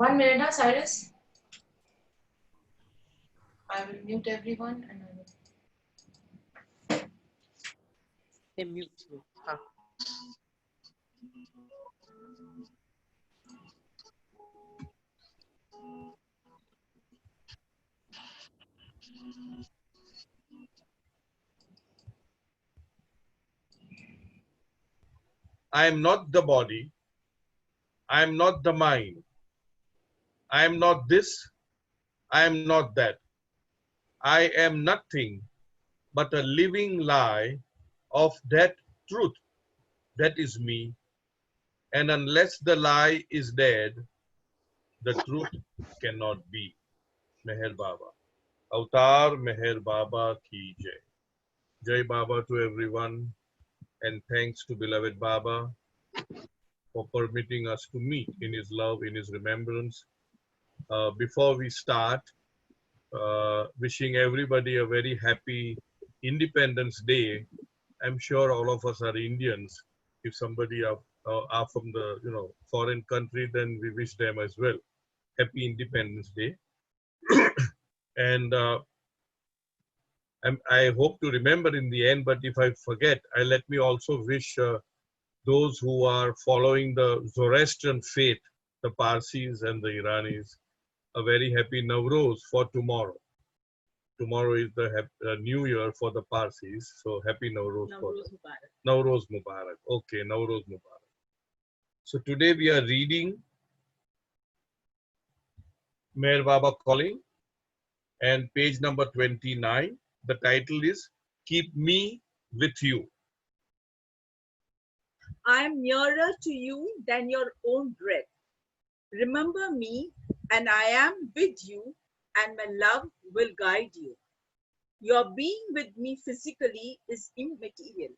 1 minute, Cyrus. I will mute everyone and I will. They mute you. Huh. I am not the body. I am not the mind. I am not this. I am not that. I am nothing but a living lie of that truth. That is me. And unless the lie is dead, the truth cannot be. Meher Baba. Avatar Meher Baba ki Jai. Jai Baba to everyone. And thanks to beloved Baba for permitting us to meet in his love, in his remembrance. Before we start, wishing everybody a very happy Independence Day. I'm sure all of us are Indians. If somebody are from the foreign country, then we wish them as well happy Independence Day. And I hope to remember in the end, but if I forget, let me also wish those who are following the Zoroastrian faith, the Parsis and the Iranis, a very happy Navroz for tomorrow. Tomorrow is the New Year for the Parsis, so happy Navroz. Navroz Mubarak. Navroz Mubarak. Okay, Navroz Mubarak. So today we are reading Meher Baba Calling and page number 29. The title is Keep Me With You. I am nearer to you than your own breath. Remember me, and I am with you, and my love will guide you. Your being with me physically is immaterial.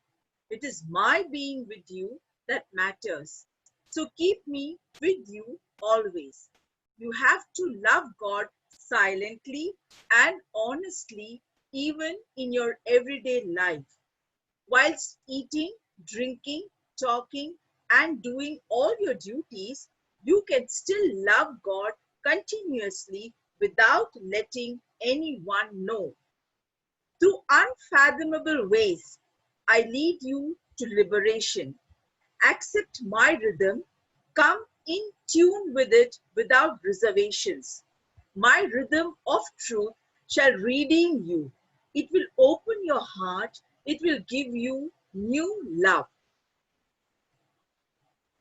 It is my being with you that matters. So keep me with you always. You have to love God silently and honestly, even in your everyday life. Whilst eating, drinking, talking, and doing all your duties, you can still love God continuously without letting anyone know. Through unfathomable ways, I lead you to liberation. Accept my rhythm, come in tune with it without reservations. My rhythm of truth shall redeem you. It will open your heart. It will give you new love.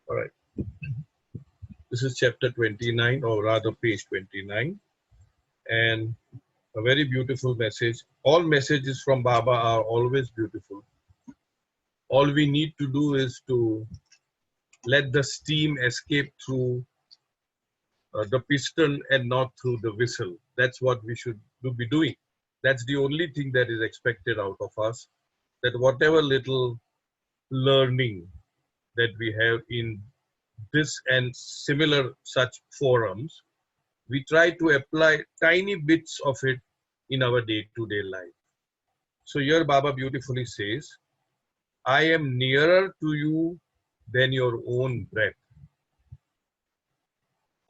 All right. This is chapter 29, or rather page 29. And a very beautiful message. All messages from Baba are always beautiful. All we need to do is to let the steam escape through the piston and not through the whistle. That's what we should be doing. That's the only thing that is expected out of us, that whatever little learning that we have in this and similar such forums, we try to apply tiny bits of it in our day-to-day life. So here Baba beautifully says, I am nearer to you than your own breath.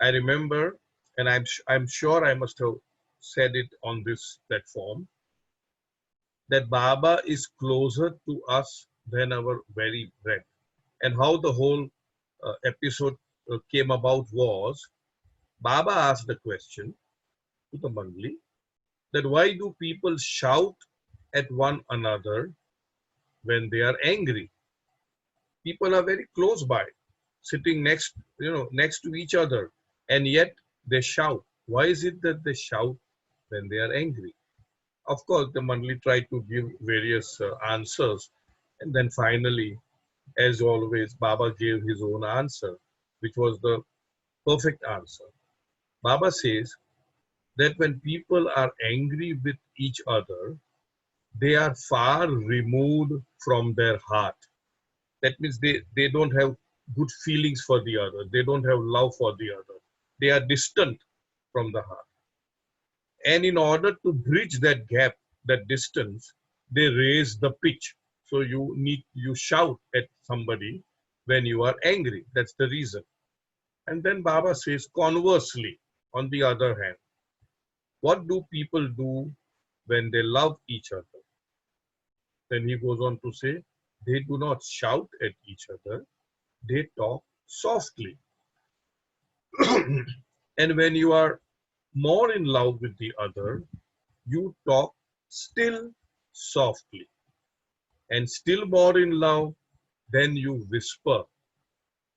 I remember, and I'm sure I must have said it on this platform, that Baba is closer to us than our very breath. And how the whole episode came about was, Baba asked the question to the Mandli, that why do people shout at one another when they are angry? People are very close by, sitting next to each other, and yet they shout. Why is it that they shout when they are angry? Of course, the Mandli tried to give various answers, and then finally, as always, Baba gave his own answer, which was the perfect answer. Baba says that when people are angry with each other, they are far removed from their heart. That means they don't have good feelings for the other. They don't have love for the other. They are distant from the heart. And in order to bridge that gap, that distance, they raise the pitch. So you shout at somebody when you are angry. That's the reason. And then Baba says, conversely, on the other hand, what do people do when they love each other? Then he goes on to say, they do not shout at each other, they talk softly. And when you are more in love with the other, you talk still softly. And still more in love, then you whisper.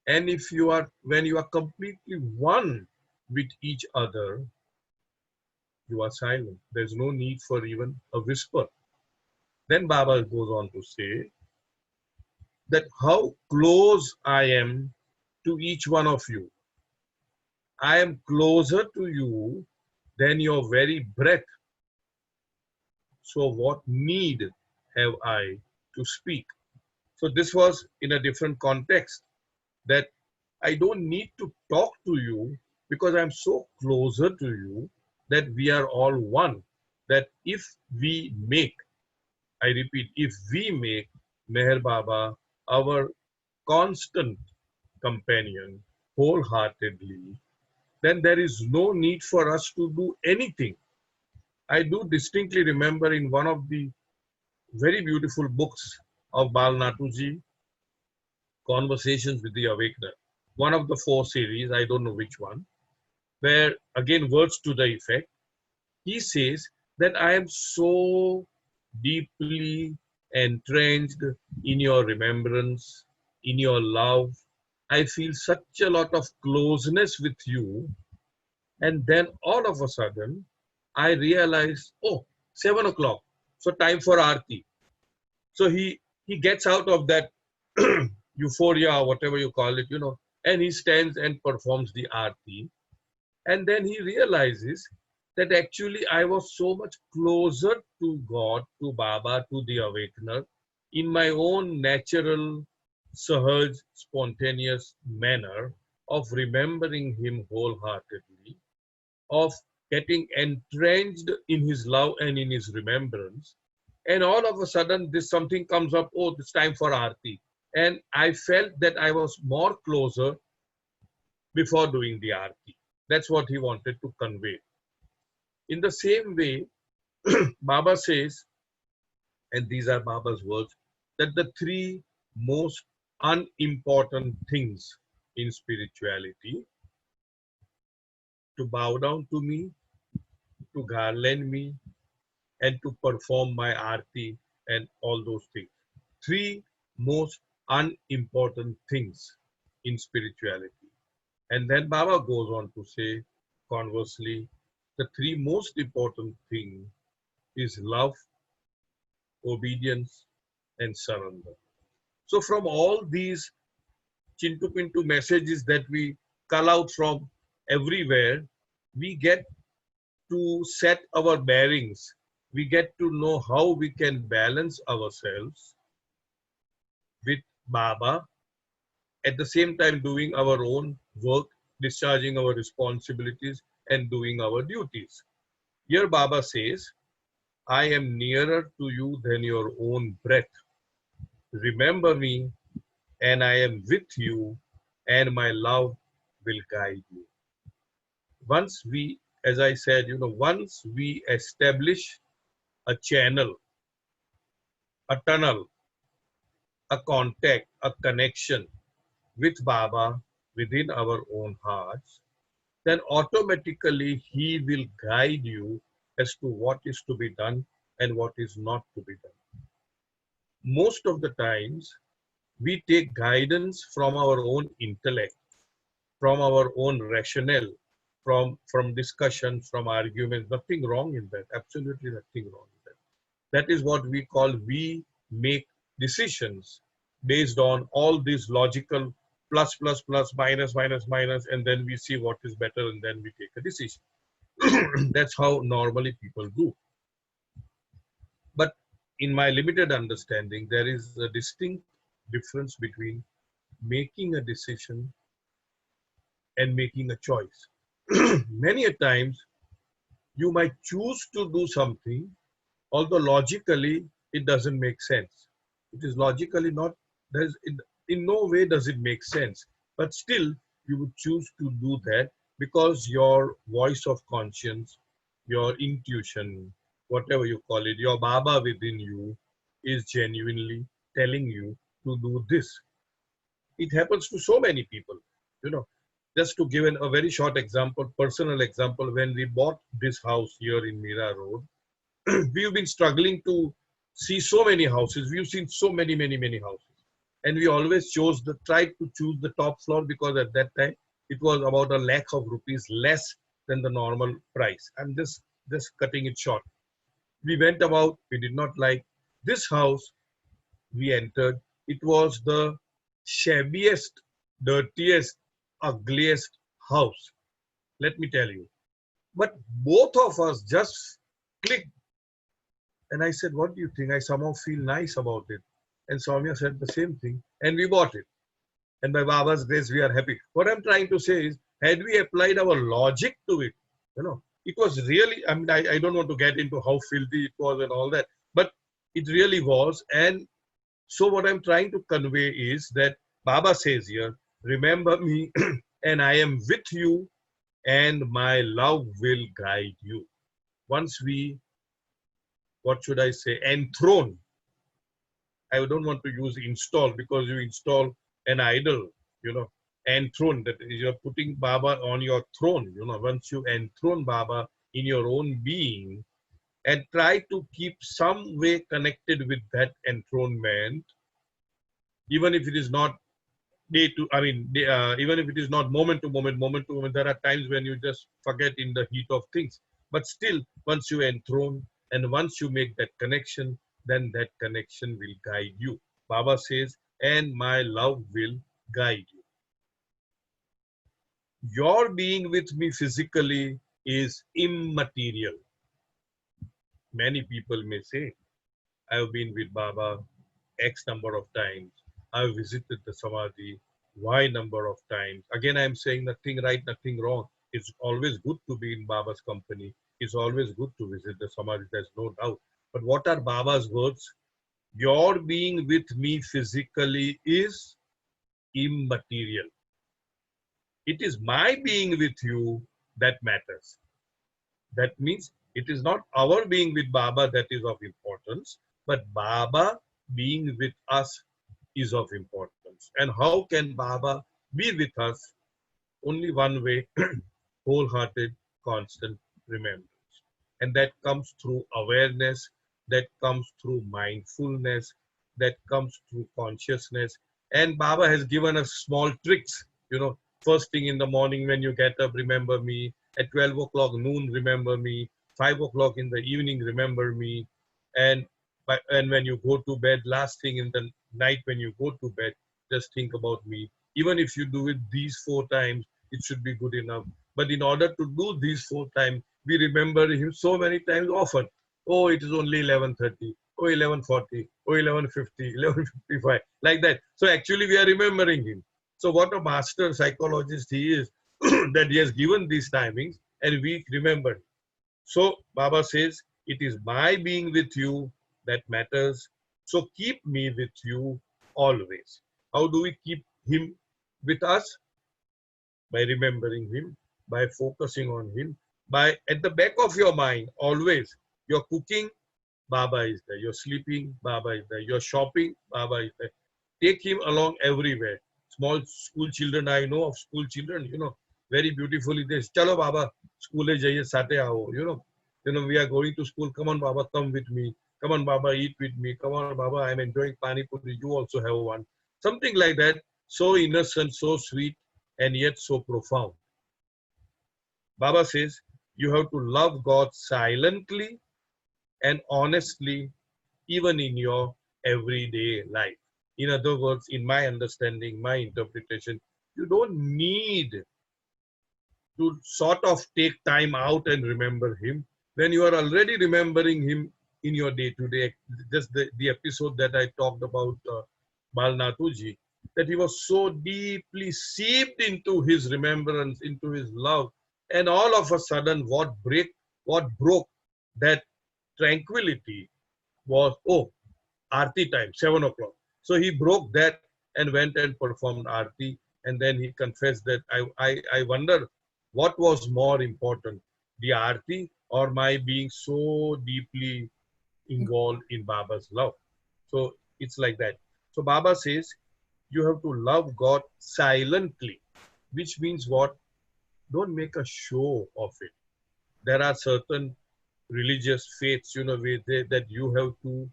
And if you are, when you are completely one with each other, you are silent. There's no need for even a whisper. Then Baba goes on to say that how close I am to each one of you. I am closer to you than your very breath. So what need have I to speak? So this was in a different context, that I don't need to talk to you because I'm so closer to you that we are all one. That if we make, I repeat, if we make Meher Baba our constant companion wholeheartedly, then there is no need for us to do anything. I do distinctly remember in one of the very beautiful books of Bal Natuji, Conversations with the Awakener, one of the 4 series, I don't know which one, where again words to the effect, he says that I am so deeply entrenched in your remembrance, in your love. I feel such a lot of closeness with you. And then all of a sudden, I realize, oh, 7 o'clock. So time for Aarti. So he gets out of that euphoria or whatever you call it, and he stands and performs the Aarti. And then he realizes that actually I was so much closer to God, to Baba, to the Awakener in my own natural, sahaj, spontaneous manner of remembering him wholeheartedly, of getting entrenched in his love and in his remembrance. And all of a sudden, this something comes up, oh, it's time for Aarti. And I felt that I was more closer before doing the Aarti. That's what he wanted to convey. In the same way, Baba says, and these are Baba's words, that the 3 most unimportant things in spirituality: to bow down to me, to garland me, and to perform my Aarti and all those things. 3 most unimportant things in spirituality. And then Baba goes on to say, conversely, the 3 most important things is love, obedience, and surrender. So from all these Chintu Pintu messages that we cull out from everywhere, we get to set our bearings. We get to know how we can balance ourselves with Baba, at the same time doing our own work, discharging our responsibilities, and doing our duties. Here Baba says, I am nearer to you than your own breath. Remember me, and I am with you, and my love will guide you. Once we, as I said, once we establish a channel, a tunnel, a contact, a connection with Baba within our own hearts, then automatically he will guide you as to what is to be done and what is not to be done. Most of the times, we take guidance from our own intellect, from our own rationale, from discussions, from arguments. Nothing wrong in that. Absolutely nothing wrong in that. That is what we call, we make decisions based on all these logical plus, plus, plus, minus, minus, minus, and then we see what is better and then we take a decision. That's how normally people do. But in my limited understanding, there is a distinct difference between making a decision and making a choice. Many a times, you might choose to do something, although logically it doesn't make sense. It is logically not, in no way does it make sense. But still, you would choose to do that because your voice of conscience, your intuition, whatever you call it, your Baba within you is genuinely telling you to do this. It happens to so many people, you know. Just to give a very short example, personal example, when we bought this house here in Mira Road, we've been struggling to see so many houses. We've seen so many houses. And we always tried to choose the top floor because at that time it was about a lakh of rupees less than the normal price. I'm just cutting it short. We went about, we did not like this house. We entered. It was the shabbiest, dirtiest, ugliest house. Let me tell you. But both of us just clicked. And I said, what do you think? I somehow feel nice about it. And Soumya said the same thing. And we bought it. And by Baba's grace, we are happy. What I'm trying to say is, had we applied our logic to it, it was really, I mean, I don't want to get into how filthy it was and all that, but it really was. And so what I'm trying to convey is that Baba says here, remember me and I am with you and my love will guide you. Once we, what should I say, enthrone. I don't want to use install because you install an idol, enthrone, that is you're putting Baba on your throne, once you enthrone Baba in your own being and try to keep some way connected with that enthronement, even if it is not even if it is not moment to moment, there are times when you just forget in the heat of things. But still, once you enthrone and once you make that connection, then that connection will guide you. Baba says, and my love will guide you. Your being with me physically is immaterial. Many people may say, I have been with Baba X number of times. I have visited the Samadhi Y number of times. Again, I am saying nothing right, nothing wrong. It's always good to be in Baba's company. It's always good to visit the Samadhi, there's no doubt. But what are Baba's words? Your being with me physically is immaterial. It is my being with you that matters. That means it is not our being with Baba that is of importance, but Baba being with us is of importance. And how can Baba be with us? Only one way, wholehearted, constant remembrance. And that comes through awareness, that comes through mindfulness, that comes through consciousness. And Baba has given us small tricks, first thing in the morning when you get up, remember me. At 12 o'clock noon, remember me. 5 o'clock in the evening, remember me. And when you go to bed, last thing in the night when you go to bed, just think about me. Even if you do it these 4 times, it should be good enough. But in order to do these 4 times, we remember him so many times often. Oh, it is only 11:30. Oh, 11:40. Oh, 11:50. 11:55. Like that. So actually we are remembering him. So what a master psychologist he is that he has given these timings and we remember. So Baba says, it is my being with you that matters. So keep me with you always. How do we keep him with us? By remembering him, by focusing on him, by at the back of your mind, always, you're cooking, Baba is there. You're sleeping, Baba is there. You're shopping, Baba is there. Take him along everywhere. Small school children, I know of school children, very beautifully they say, Chalo Baba, school jaiye sate aao, we are going to school. Come on, Baba, come with me. Come on, Baba, eat with me. Come on, Baba, I'm enjoying pani puri. You also have one. Something like that. So innocent, so sweet, and yet so profound. Baba says, you have to love God silently and honestly, even in your everyday life. In other words, in my understanding, my interpretation, you don't need to sort of take time out and remember him. When you are already remembering him in your day-to-day, just the episode that I talked about Balnatuji, that he was so deeply seeped into his remembrance, into his love, and all of a sudden what broke that tranquility was, oh, Aarti time, 7 o'clock. So he broke that and went and performed Aarti. And then he confessed that I wonder what was more important, the Aarti or my being so deeply involved in Baba's love. So it's like that. So Baba says you have to love God silently, which means what? Don't make a show of it. There are certain religious faiths, that you have to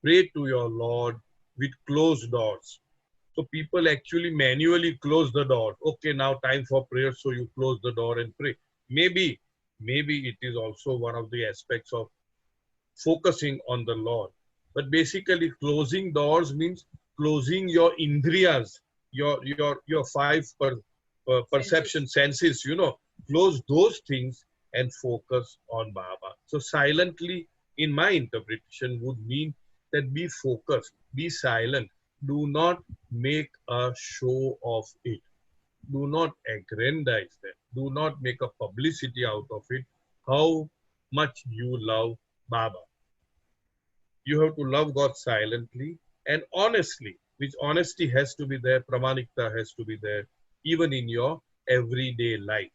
pray to your Lord with closed doors. So people actually manually close the door. Okay, now time for prayer, so you close the door and pray. Maybe it is also one of the aspects of focusing on the Lord. But basically, closing doors means closing your indriyas, your five perception senses. Close those things and focus on Baba. So silently, in my interpretation, would mean that be focused, be silent. Do not make a show of it. Do not aggrandize them. Do not make a publicity out of it. How much you love Baba. You have to love God silently and honestly, which honesty has to be there, pramanikta has to be there, even in your everyday life.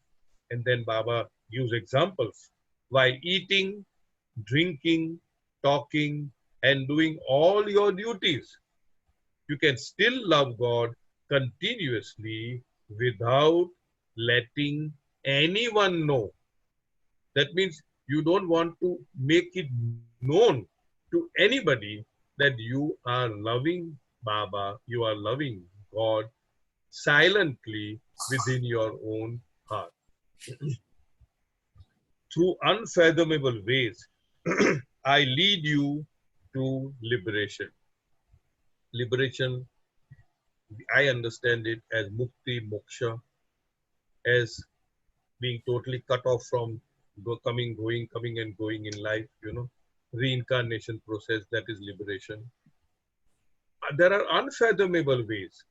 And then Baba gives examples. While eating, drinking, talking, and doing all your duties, you can still love God continuously without letting anyone know. That means you don't want to make it known to anybody that you are loving Baba, you are loving God silently within your own heart. Through unfathomable ways, I lead you to liberation. Liberation, I understand it as mukti, moksha, as being totally cut off from coming and going in life, reincarnation process, that is liberation. There are unfathomable ways,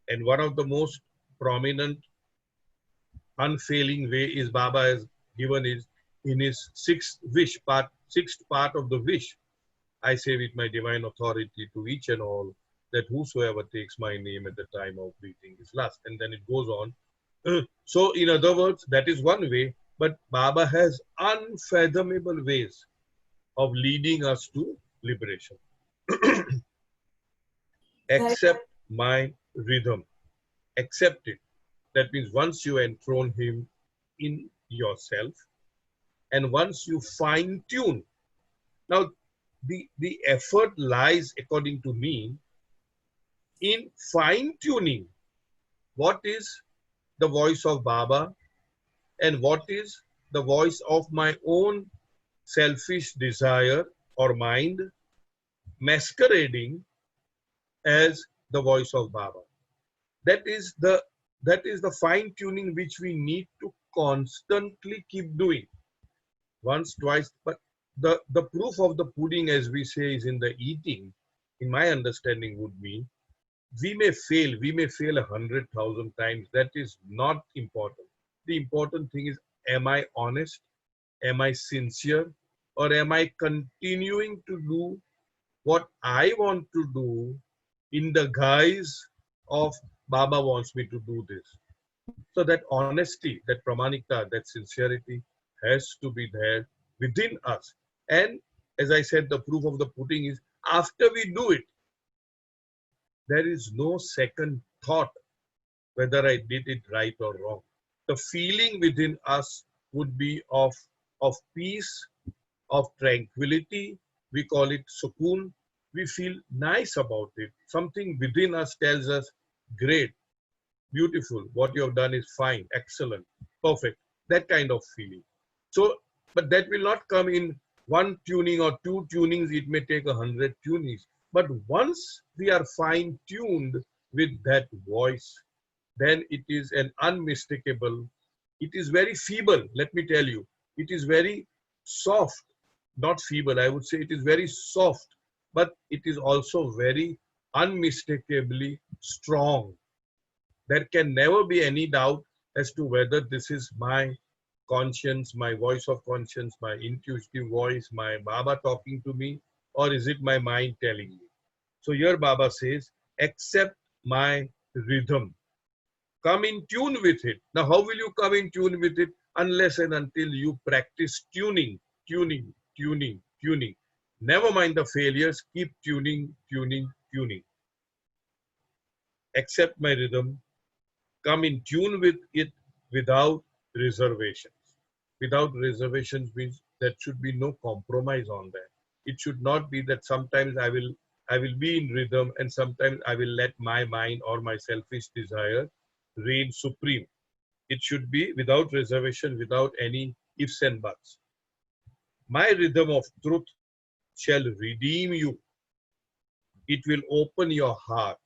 and one of the most prominent, unfailing way is Baba has given is in his sixth part of the wish. I say with my divine authority to each and all that whosoever takes my name at the time of breathing is last. And then it goes on. So in other words, that is one way, but Baba has unfathomable ways of leading us to liberation. Accept my rhythm. Accept it. That means once you enthrone him in yourself and once you fine tune. Now, the effort lies, according to me, in fine tuning what is the voice of Baba and what is the voice of my own selfish desire or mind masquerading as the voice of Baba. That is the fine tuning which we need to constantly keep doing. Once, twice, but the proof of the pudding, as we say, is in the eating. In my understanding would mean we may fail 100,000 times. That is not important. The important thing is, am I honest? Am I sincere? Or am I continuing to do what I want to do in the guise of Baba wants me to do this? So that honesty, that pramanikta, that sincerity has to be there within us. And as I said, the proof of the pudding is after we do it, there is no second thought whether I did it right or wrong. The feeling within us would be of peace, of tranquility. We call it sukoon. We feel nice about it. Something within us tells us, great, beautiful, what you have done is fine, excellent, perfect. That kind of feeling. So, but that will not come in one tuning or two tunings. It may take 100 tunings. But once we are fine tuned with that voice, then it is an unmistakable, it is very feeble, let me tell you. It is very soft, not feeble, I would say it is very soft, but it is also very unmistakably strong. There can never be any doubt as to whether this is my conscience, my voice of conscience, my intuitive voice, my Baba talking to me, or is it my mind telling me? So here Baba says, accept my rhythm. Come in tune with it. Now, how will you come in tune with it? Unless and until you practice tuning, tuning, tuning, tuning. Never mind the failures, keep tuning, tuning, tuning. Accept my rhythm, come in tune with it without reservations. Without reservations means there should be no compromise on that. It should not be that sometimes I will be in rhythm and sometimes I will let my mind or my selfish desire reign supreme. It should be without reservation, without any ifs and buts. My rhythm of truth shall redeem you. It will open your heart.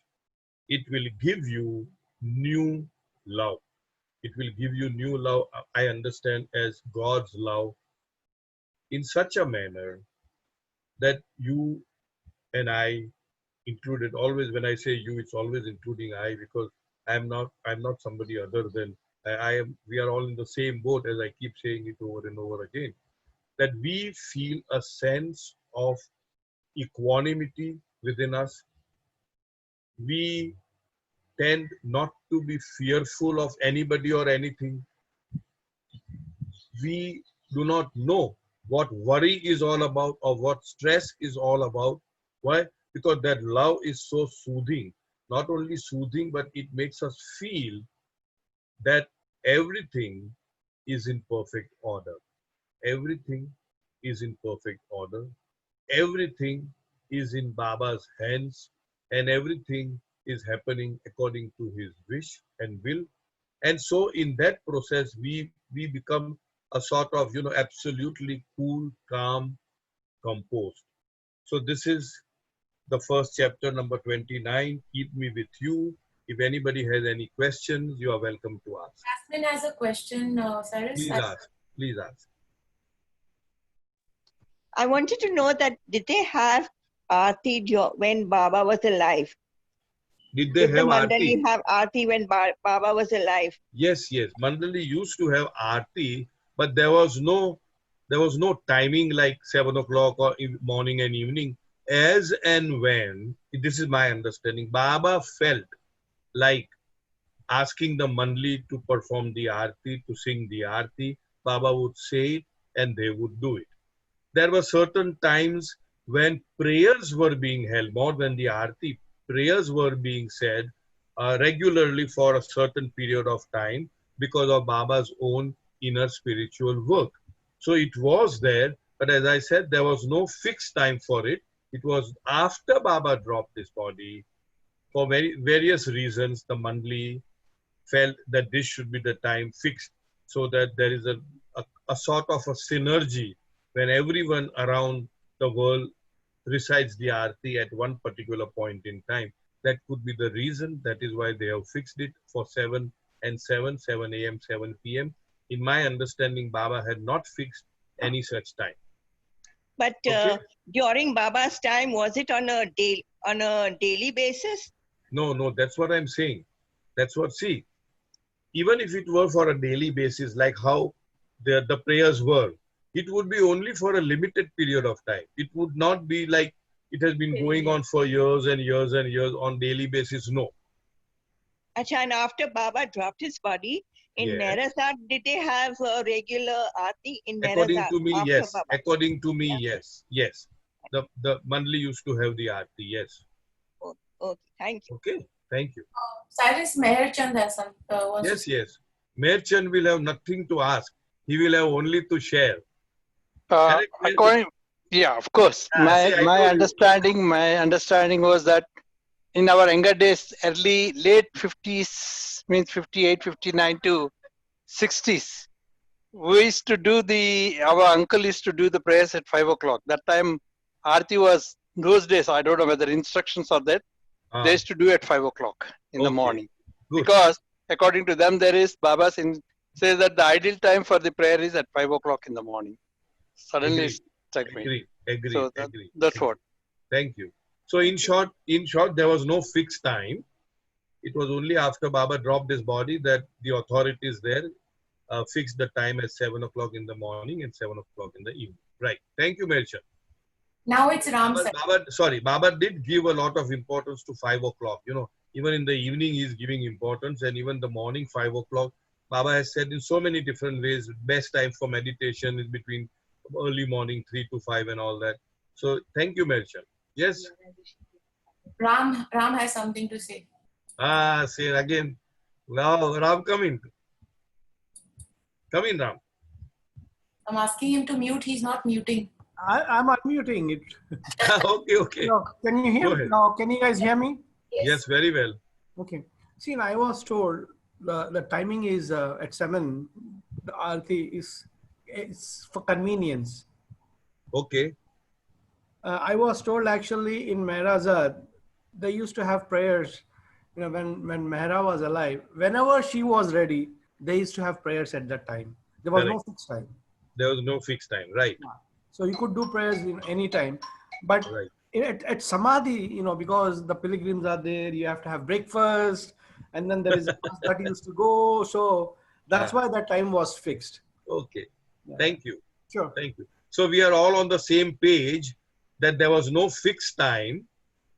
It will give you new love. It will give you new love, I understand, as God's love in such a manner that you and I included. Always when I say you, it's always including I, because I'm not somebody other than I am. We are all in the same boat, as I keep saying it over and over again, that we feel a sense of equanimity within us. We tend not to be fearful of anybody or anything. We do not know what worry is all about or what stress is all about. Why? Because that love is so soothing. Not only soothing, but it makes us feel that everything is in perfect order. Everything is in perfect order. Everything is in Baba's hands, and everything is happening according to his wish and will. And so in that process, we become a sort of, absolutely cool, calm, composed. So this is the first chapter, number 29, Keep Me With You. If anybody has any questions, you are welcome to ask. Jasmine has a question, Cyrus. Please ask. Please ask. I wanted to know that did they have Aarti when Baba was alive? Did they Did the have Mandali Aarti? have Aarti when Baba was alive? Yes, yes. Mandali used to have Aarti, but there was no timing like 7 o'clock or morning and evening. As and when, this is my understanding, Baba felt like asking the Mandali to perform the Aarti, to sing the Aarti, Baba would say it and they would do it. There were certain times when prayers were being held, more than the Aarti, prayers were being said regularly for a certain period of time because of Baba's own inner spiritual work. So it was there, but as I said, there was no fixed time for it. It was after Baba dropped his body. For various reasons, the Mandali felt that this should be the time fixed so that there is a sort of a synergy when everyone around the world recites the Aarti at one particular point in time. That could be the reason. That is why they have fixed it for 7 and 7, 7 a.m., 7 p.m. In my understanding, Baba had not fixed any such time. But Okay. during Baba's time, was it on a daily basis? No, that's what I'm saying. That's what, see, even if it were for a daily basis, like how the prayers were, it would be only for a limited period of time. It would not be like it has been going on for years and years and years on daily basis. No. Acha, and after Baba dropped his body in Yes. Nerasat, did they have a regular Aarti in According Nerasat to me, after yes. Baba? According to me, Yeah. yes. Yes. The Mandali used to have the Aarti. Yes. Okay, thank you. Okay. Thank you. Cyrus Meherchand has some. Yes, yes. Merchant will have nothing to ask. He will have only to share. Correct, Merchant? According, yeah, of course. See, I My told you. understanding was that in our younger days, late 50s, means 58, 59 to 60s, we used to do our uncle used to do the prayers at 5 o'clock. That time, Aarti was, those days, I don't know whether instructions are there, they used to do at 5 o'clock in the Okay. morning. Good. Because according to them, there is, Baba says that the ideal time for the prayer is at 5 o'clock in the morning. Suddenly Agree. struck me. Agree. So Agree. that's what. Thank you. So in short, there was no fixed time. It was only after Baba dropped his body that the authorities there fixed the time as 7 o'clock in the morning and 7 o'clock in the evening. Right. Thank you, Merchant. Now it's Ram Cyrus. Baba did give a lot of importance to 5 o'clock. Even in the evening, he is giving importance, and even the morning 5 o'clock, Baba has said in so many different ways, best time for meditation is between early morning 3 to 5 and all that. So thank you, Merchant. Yes. Ram has something to say. Say it again. Now, Ram, come in. Come in, Ram. I'm asking him to mute. He's not muting. I'm unmuting it. Okay. No, can you hear Go me? ahead. No, can you guys hear me? Yes, very well. Okay. See, I was told the timing is at 7. The Aarti is for convenience. Okay. I was told actually in Mehrazad, they used to have prayers, when Mehra was alive, whenever she was ready, they used to have prayers at that time. There was no Correct. fixed time. There was no fixed time, right? So you could do prayers in any time. But Right. at Samadhi, because the pilgrims are there, you have to have breakfast, and then there is a bus that used to go. So that's why that time was fixed. Okay. Yeah. Thank you. Sure. Thank you. So we are all on the same page that there was no fixed time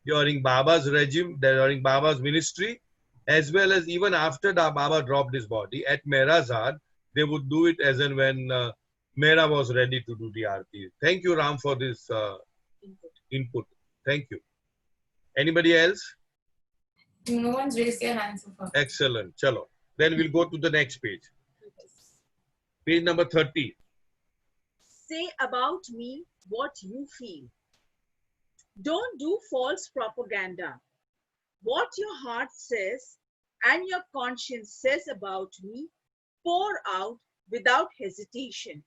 during Baba's regime, during Baba's ministry, as well as even after Baba dropped his body at Mehrazad, they would do it as and when Mehra was ready to do the Aarti. Thank you, Ram, for this input. Thank you. Anybody else? No one's raised their hand so far. Excellent. Chalo. Then we'll go to the next page. Page number 30. Say about me what you feel. Don't do false propaganda. What your heart says and your conscience says about me, pour out without hesitation.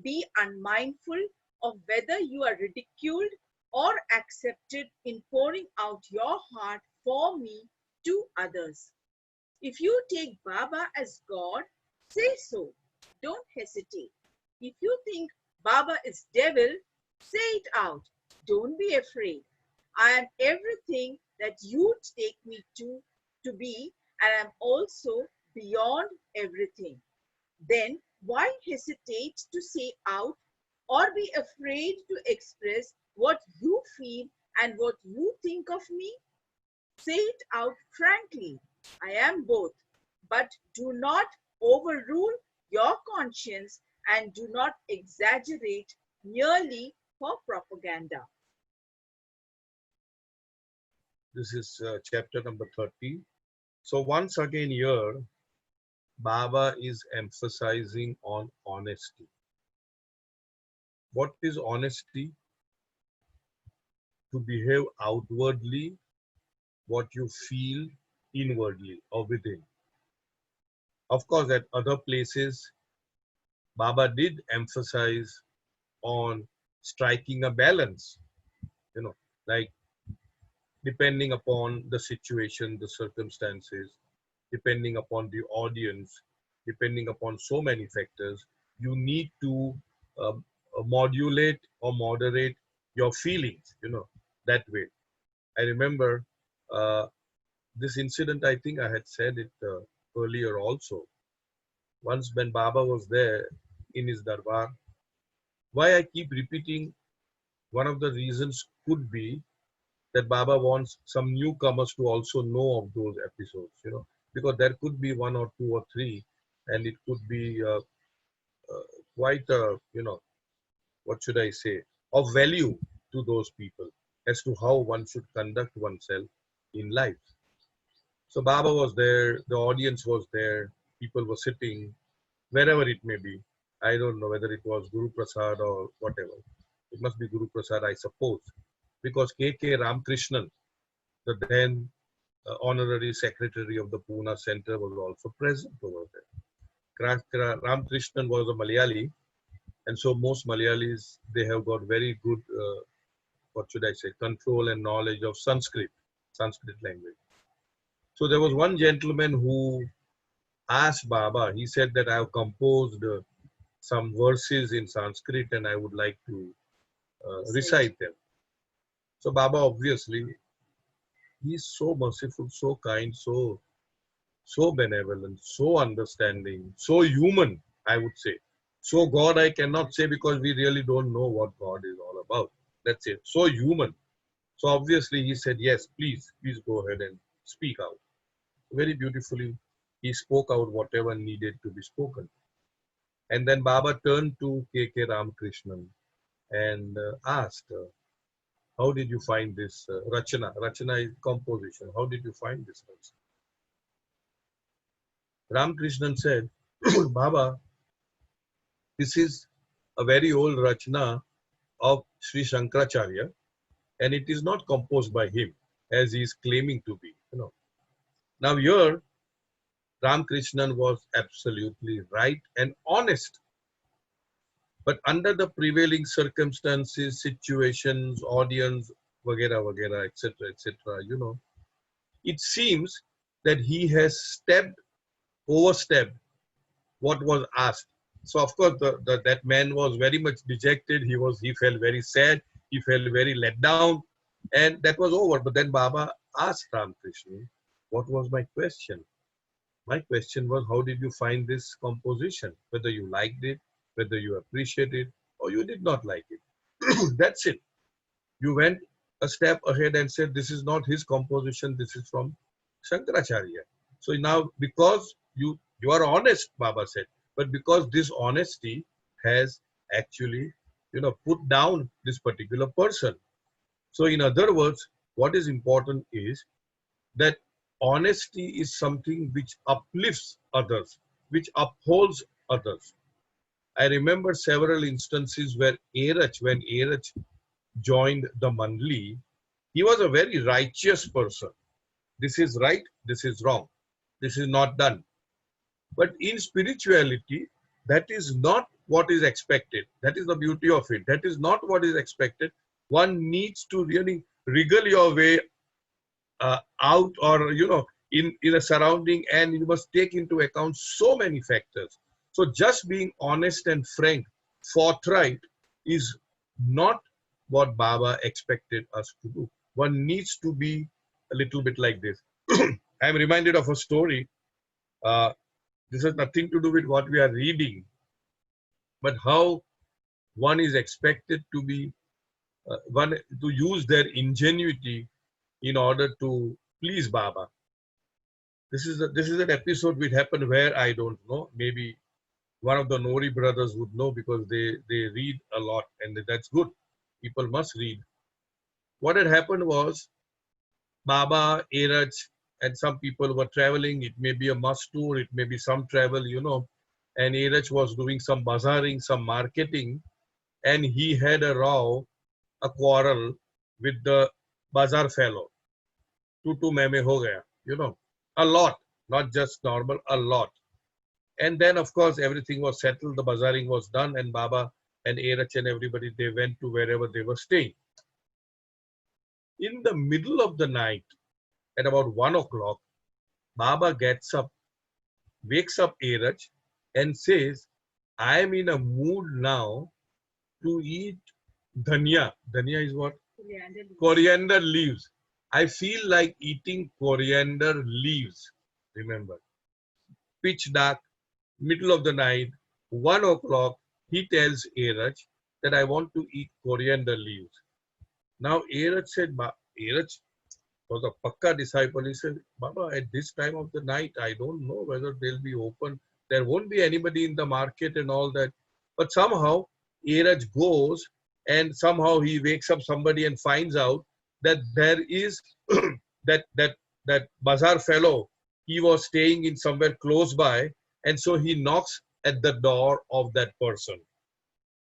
Be unmindful of whether you are ridiculed or accepted in pouring out your heart for me to others. If you take Baba as God, say so. Don't hesitate. If you think Baba is devil, say it out. Don't be afraid. I am everything that you take me to be, and I am also beyond everything. Then why hesitate to say out or be afraid to express what you feel and what you think of me? Say it out frankly. I am both, but do not overrule your conscience and do not exaggerate merely for propaganda. This is chapter number 30. So once again here, Baba is emphasizing on honesty. What is honesty? To behave outwardly what you feel inwardly or within. Of course, at other places, Baba did emphasize on striking a balance, like depending upon the situation, the circumstances, depending upon the audience, depending upon so many factors, you need to modulate or moderate your feelings, that way. I remember this incident, I think I had said it earlier also. Once when Baba was there in his darbar, why I keep repeating, one of the reasons could be that Baba wants some newcomers to also know of those episodes, because there could be 1 or 2 or 3, and it could be quite, what should I say, of value to those people as to how one should conduct oneself in life. So Baba was there, the audience was there, people were sitting, wherever it may be. I don't know whether it was Guru Prasad or whatever. It must be Guru Prasad, I suppose, because K.K. Ramkrishnan, the then honorary secretary of the Pune Center, was also present over there. Ramkrishnan was a Malayali, and so most Malayalis, they have got very good, what should I say, control and knowledge of Sanskrit language. So there was one gentleman who asked Baba, he said that I have composed some verses in Sanskrit and I would like to recite them. So Baba, obviously, he's so merciful, so kind, so benevolent, so understanding, so human, I would say. So God, I cannot say because we really don't know what God is all about. That's it. So human. So obviously he said, yes, please go ahead and speak out. Very beautifully, he spoke out whatever needed to be spoken. And then Baba turned to K.K. Ramakrishnan and asked, how did you find this Rachana? Rachana is composition. How did you find this? Ramakrishnan said, Baba, this is a very old Rachana of Sri Shankaracharya, and it is not composed by him, as he is claiming to be. Now here, Ramakrishnan was absolutely right and honest. But under the prevailing circumstances, situations, audience, vagera, vagera, etc., etc., it seems that he has overstepped what was asked. So of course, that man was very much dejected. He felt very sad. He felt very let down, and that was over. But then Baba asked Ramakrishna, "What was my question? My question was, how did you find this composition? Whether you liked it, whether you appreciated it, or you did not like it. That's it. You went a step ahead and said, this is not his composition. This is from Shankaracharya. So now, because you are honest, Baba said, but because this honesty has actually, put down this particular person. So in other words, what is important is that honesty is something which uplifts others, which upholds others. I remember several instances where when Erach joined the Mandli, he was a very righteous person. This is right, this is wrong, this is not done. But in spirituality, that is not what is expected. That is the beauty of it. That is not what is expected. One needs to really wriggle your way out, or in a surrounding, and you must take into account so many factors. So just being honest and frank, forthright, is not what Baba expected us to do. One needs to be a little bit like this. I am reminded of a story. This has nothing to do with what we are reading, but how one is expected to be to use their ingenuity in order to please Baba. This is an episode which happened where, I don't know, maybe one of the NORI brothers would know, because they read a lot, and that's good. People must read. What had happened was, Baba, Erach, and some people were traveling. It may be a must tour, it may be some travel, and Erach was doing some bazaring, some marketing, and he had a quarrel with the bazaar fellow. Tu meme ho gaya, a lot, not just normal, a lot. And then, of course, everything was settled, the bazaring was done, and Baba and Erach and everybody, they went to wherever they were staying. In the middle of the night, at about 1 o'clock, Baba gets up, wakes up Erach, and says, I am in a mood now to eat dhania. Dhania is what? Coriander leaves. I feel like eating coriander leaves. Remember, pitch dark, middle of the night, 1 o'clock, he tells Erach that I want to eat coriander leaves. Now Erach said, Erach was a Pakka disciple. He said, Baba, at this time of the night, I don't know whether they'll be open. There won't be anybody in the market and all that. But somehow Erach goes, and somehow he wakes up somebody and finds out that there is that bazaar fellow, he was staying in somewhere close by, and so he knocks at the door of that person.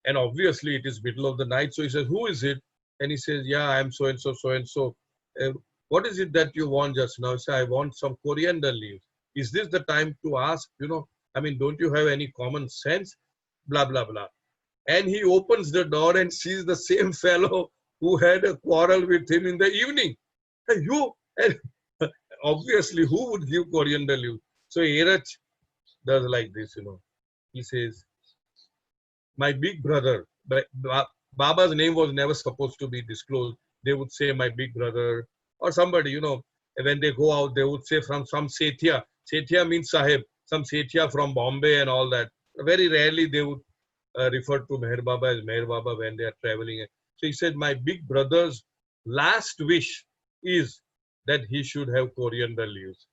And obviously it is middle of the night, so he says, who is it? And he says, yeah, I am so and so, so and so. What is it that you want just now? He says, I want some coriander leaves. Is this the time to ask? I mean, don't you have any common sense? Blah, blah, blah. And he opens the door and sees the same fellow who had a quarrel with him in the evening. And obviously, who would give coriander leaves? So Erach does like this, He says, my big brother, but Baba's name was never supposed to be disclosed. They would say my big brother or somebody, when they go out, they would say from some Sethia. Sethia means Sahib, some Sethia from Bombay and all that. Very rarely they would refer to Meher Baba as Meher Baba when they are traveling. So he said, my big brother's last wish is that he should have coriander leaves.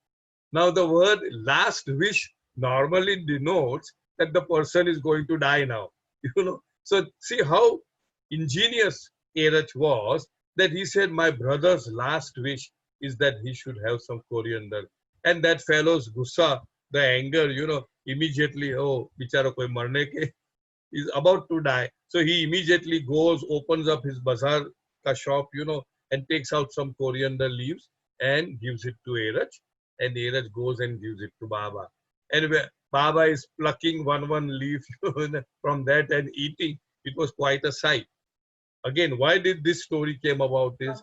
Now the word last wish normally denotes that the person is going to die now. So see how ingenious Erach was, that he said, my brother's last wish is that he should have some coriander. And that fellow's gussa, the anger, immediately, oh, bichara koi marne ke, is about to die. So he immediately goes, opens up his bazaar ka shop, and takes out some coriander leaves and gives it to Erach. And Erach goes and gives it to Baba. And Baba is plucking one leaf from that and eating. It was quite a sight. Again, why did this story come about is,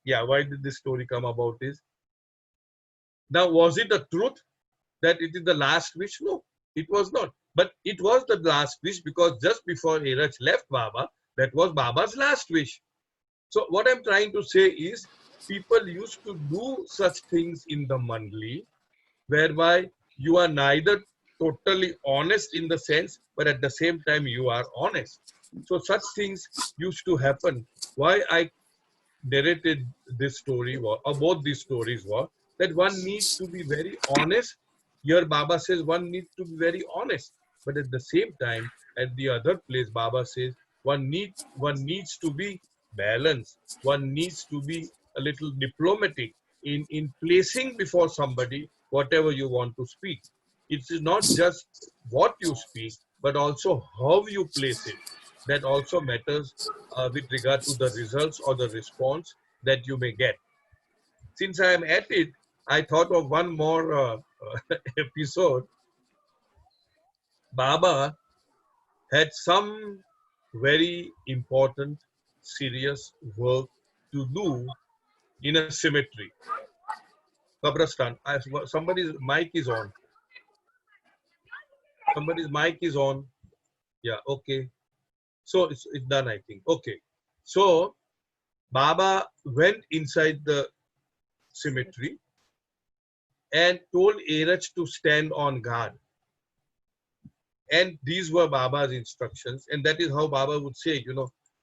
why did this story come about is, now was it a truth that it is the last wish? No, it was not. But it was the last wish because just before Erach left Baba, that was Baba's last wish. So what I'm trying to say is, people used to do such things in the mandli, whereby you are neither totally honest in the sense, but at the same time you are honest. So such things used to happen. Why I narrated this story, or both these stories, were that one needs to be very honest. Here Baba says one needs to be very honest, but at the same time, at the other place, Baba says one needs to be balanced. One needs to be a little diplomatic in placing before somebody whatever you want to speak. It is not just what you speak, but also how you place it. That also matters with regard to the results or the response that you may get. Since I am at it, I thought of one more episode. Baba had some very important, serious work to do in a cemetery. Kabristan. Somebody's mic is on. Somebody's mic is on. Yeah, okay. So it's done, I think. Okay. So Baba went inside the cemetery and told Erach to stand on guard. And these were Baba's instructions. And that is how Baba would say,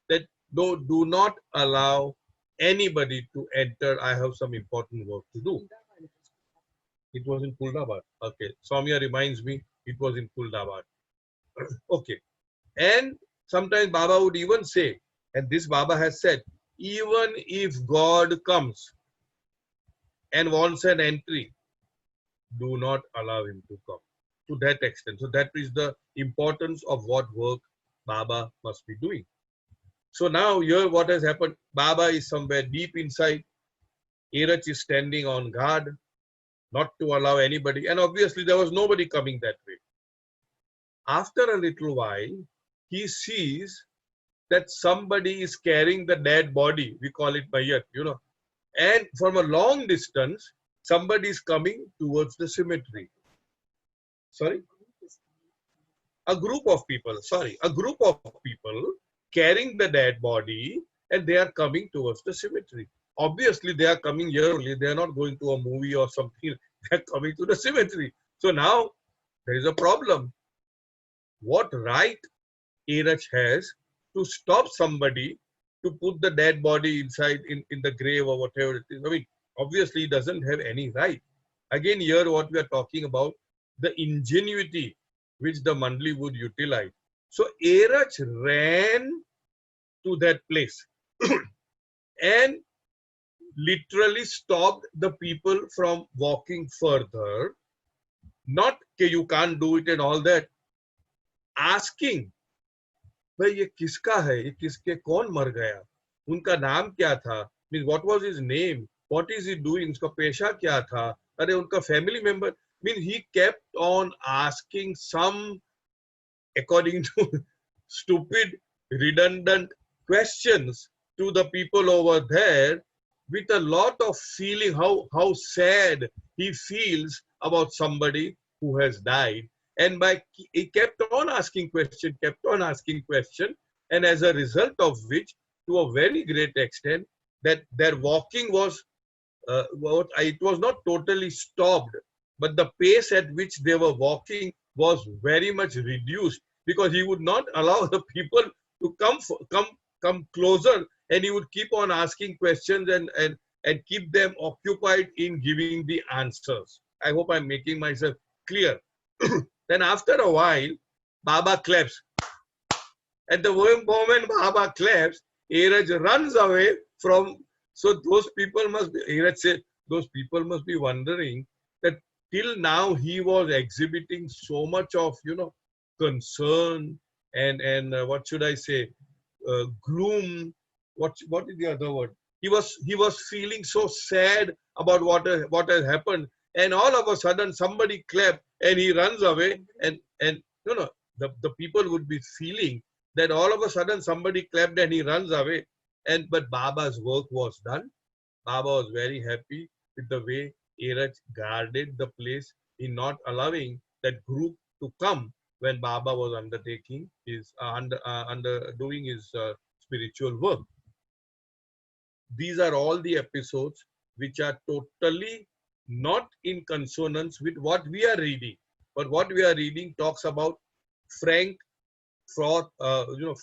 that no, do not allow anybody to enter. I have some important work to do. It was in Kuldabad. Okay. Soumya reminds me it was in Kuldabad. Okay. And sometimes Baba would even say, and this Baba has said, even if God comes and wants an entry, do not allow him to come. To that extent. So that is the importance of what work Baba must be doing. So now here what has happened, Baba is somewhere deep inside. Erach is standing on guard, not to allow anybody. And obviously there was nobody coming that way. After a little while, he sees that somebody is carrying the dead body. We call it Mayat, And from a long distance, somebody is coming towards the cemetery. Sorry? A group of people carrying the dead body, and they are coming towards the cemetery. Obviously, they are coming here only. They are not going to a movie or something. They are coming to the cemetery. So now there is a problem. What right Erach has to stop somebody to put the dead body inside in the grave or whatever it is? I mean, obviously, he doesn't have any right. Again, here what we are talking about, the ingenuity which the Mandli would utilize. So Erach ran to that place and literally stopped the people from walking further. Not that you can't do it and all that. Asking, भाई ये किसका है, ये किसके कौन मर गया, उनका नाम क्या था, means what was his name, what is he doing, उसका पेशा क्या था, अरे उनका family member. Means he kept on asking some, according to stupid, redundant questions to the people over there, with a lot of feeling how sad he feels about somebody who has died. And he kept on asking question, and as a result of which, to a very great extent, that their walking was, it was not totally stopped, but the pace at which they were walking was very much reduced, because he would not allow the people to come closer, and he would keep on asking questions and keep them occupied in giving the answers. I hope I'm making myself clear. Then after a while, Baba claps. At the moment Baba claps, Iraj runs away from. So those people must be, Iraj said, those people must be wondering that till now he was exhibiting so much of, concern and what should I say, gloom. What is the other word? He was feeling so sad about what has happened, and all of a sudden somebody clapped and he runs away, and the people would be feeling that all of a sudden somebody clapped and he runs away, but Baba's work was done. Baba was very happy with the way Iraj guarded the place in not allowing that group to come when Baba was undertaking his under doing his spiritual work. These are all the episodes which are totally not in consonance with what we are reading. But what we are reading talks about frank,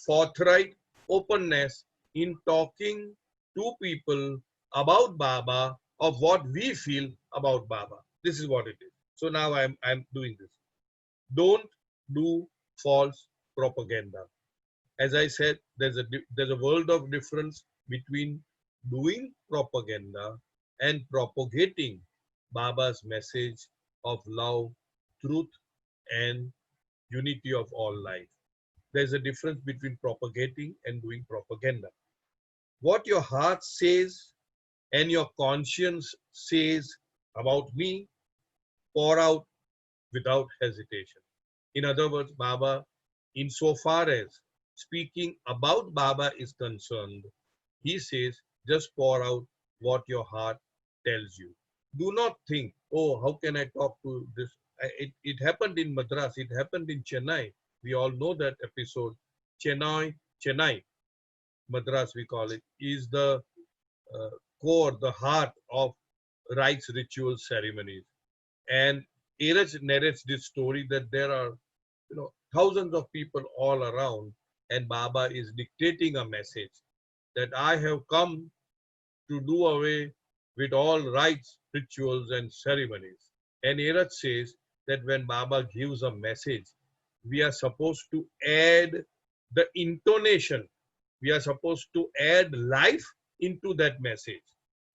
forthright openness in talking to people about Baba, of what we feel about Baba. This is what it is. So now I'm doing this. Don't do false propaganda. As I said, there's a world of difference between doing propaganda and propagating Baba's message of love, truth, and unity of all life. There's a difference between propagating and doing propaganda. What your heart says and your conscience says about me, pour out without hesitation. In other words, Baba, insofar as speaking about Baba is concerned, he says, just pour out what your heart tells you. Do not think, oh, how can I talk to this? It happened in Madras, it happened in Chennai. We all know that episode. Chennai, Madras we call it, is the core, the heart of rites, rituals, ceremonies. And Iraj narrates this story that there are, thousands of people all around, and Baba is dictating a message that I have come to do away with all rites, rituals, and ceremonies. And Iraj says that when Baba gives a message, we are supposed to add the intonation. We are supposed to add life into that message.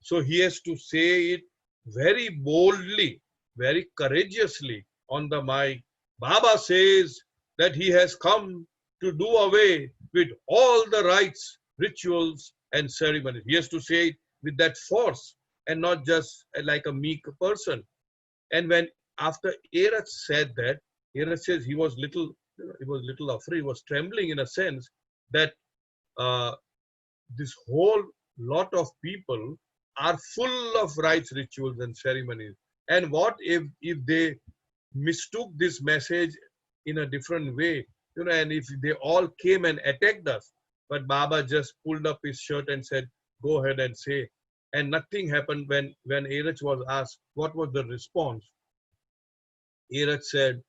So he has to say it very boldly, very courageously on the mic. Baba says that he has come to do away with all the rites, rituals, and ceremonies. He has to say it with that force and not just like a meek person. And when after Iraj said that, Iraj says he was little afraid, he was trembling in a sense that this whole lot of people are full of rites, rituals, and ceremonies. And what if they mistook this message in a different way, and if they all came and attacked us? But Baba just pulled up his shirt and said, go ahead and say. And nothing happened. When Iraj was asked, what was the response? Iraj said,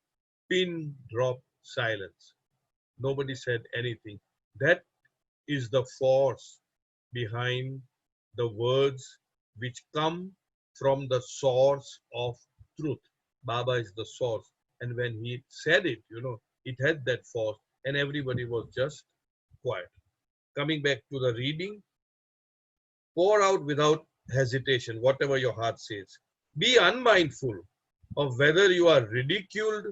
pin drop silence. Nobody said anything. That is the force behind the words which come from the source of truth. Baba is the source. And when he said it, it had that force, and everybody was just quiet. Coming back to the reading, pour out without hesitation whatever your heart says. Be unmindful of whether you are ridiculed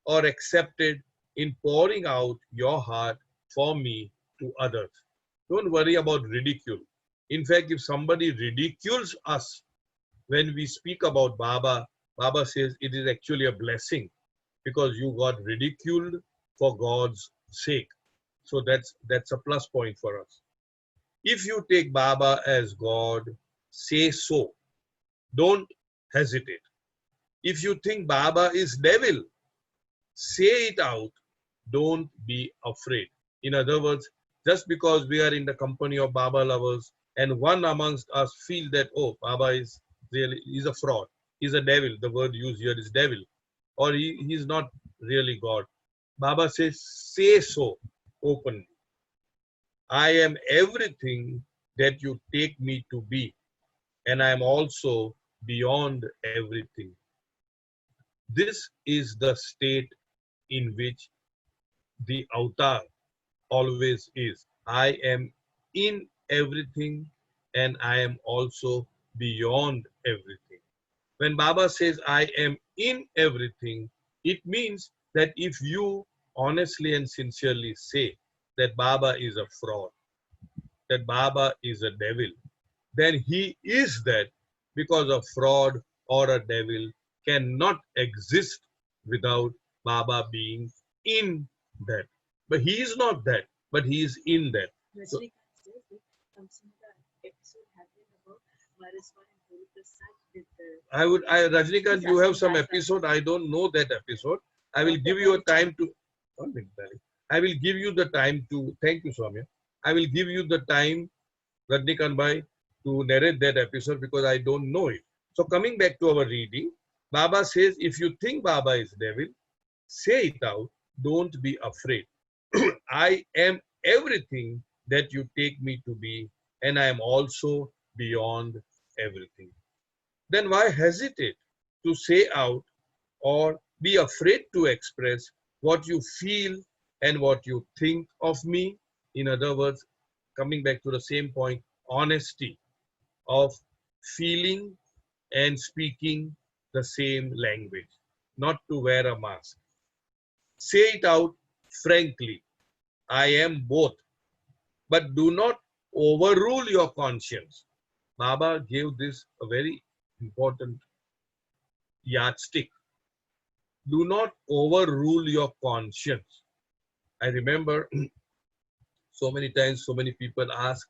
or accepted in pouring out your heart for me to others. Don't worry about ridicule. In fact, if somebody ridicules us when we speak about Baba, Baba says it is actually a blessing because you got ridiculed for God's sake. So that's a plus point for us. If you take Baba as God, say so. Don't hesitate. If you think Baba is devil, say it out. Don't be afraid. In other words, just because we are in the company of Baba lovers and one amongst us feel that, oh, Baba is a fraud, he's a devil, the word used here is devil, or he's not really God. Baba says, say so openly. I am everything that you take me to be. and I am also beyond everything. This is the state in which the avatar always is. I am in everything and I am also beyond everything. When Baba says I am in everything, it means that if you honestly and sincerely say that Baba is a fraud, that Baba is a devil, then he is that, because a fraud or a devil cannot exist without Baba being in that. But he is not that, but he is in that. So, Rajnikant says that comes in the episode happening about Mariswan and Guru Prasad with the Rajnikant, you have some episode. I don't know that episode. I will give you a time to. 1 minute, darling. I will give you the time to. Thank you, Swami. I will give you the time, Rajnikant Bhai, to narrate that episode because I don't know it. So coming back to our reading, Baba says, if you think Baba is devil, say it out. Don't be afraid. I am everything that you take me to be, and I am also beyond everything. Then why hesitate to say out or be afraid to express what you feel and what you think of me? In other words, coming back to the same point, honesty of feeling and speaking the same language, not to wear a mask. Say it out frankly. I am both, but do not overrule your conscience. Baba gave this a very important yardstick. Do not overrule your conscience. I remember so many times, so many people ask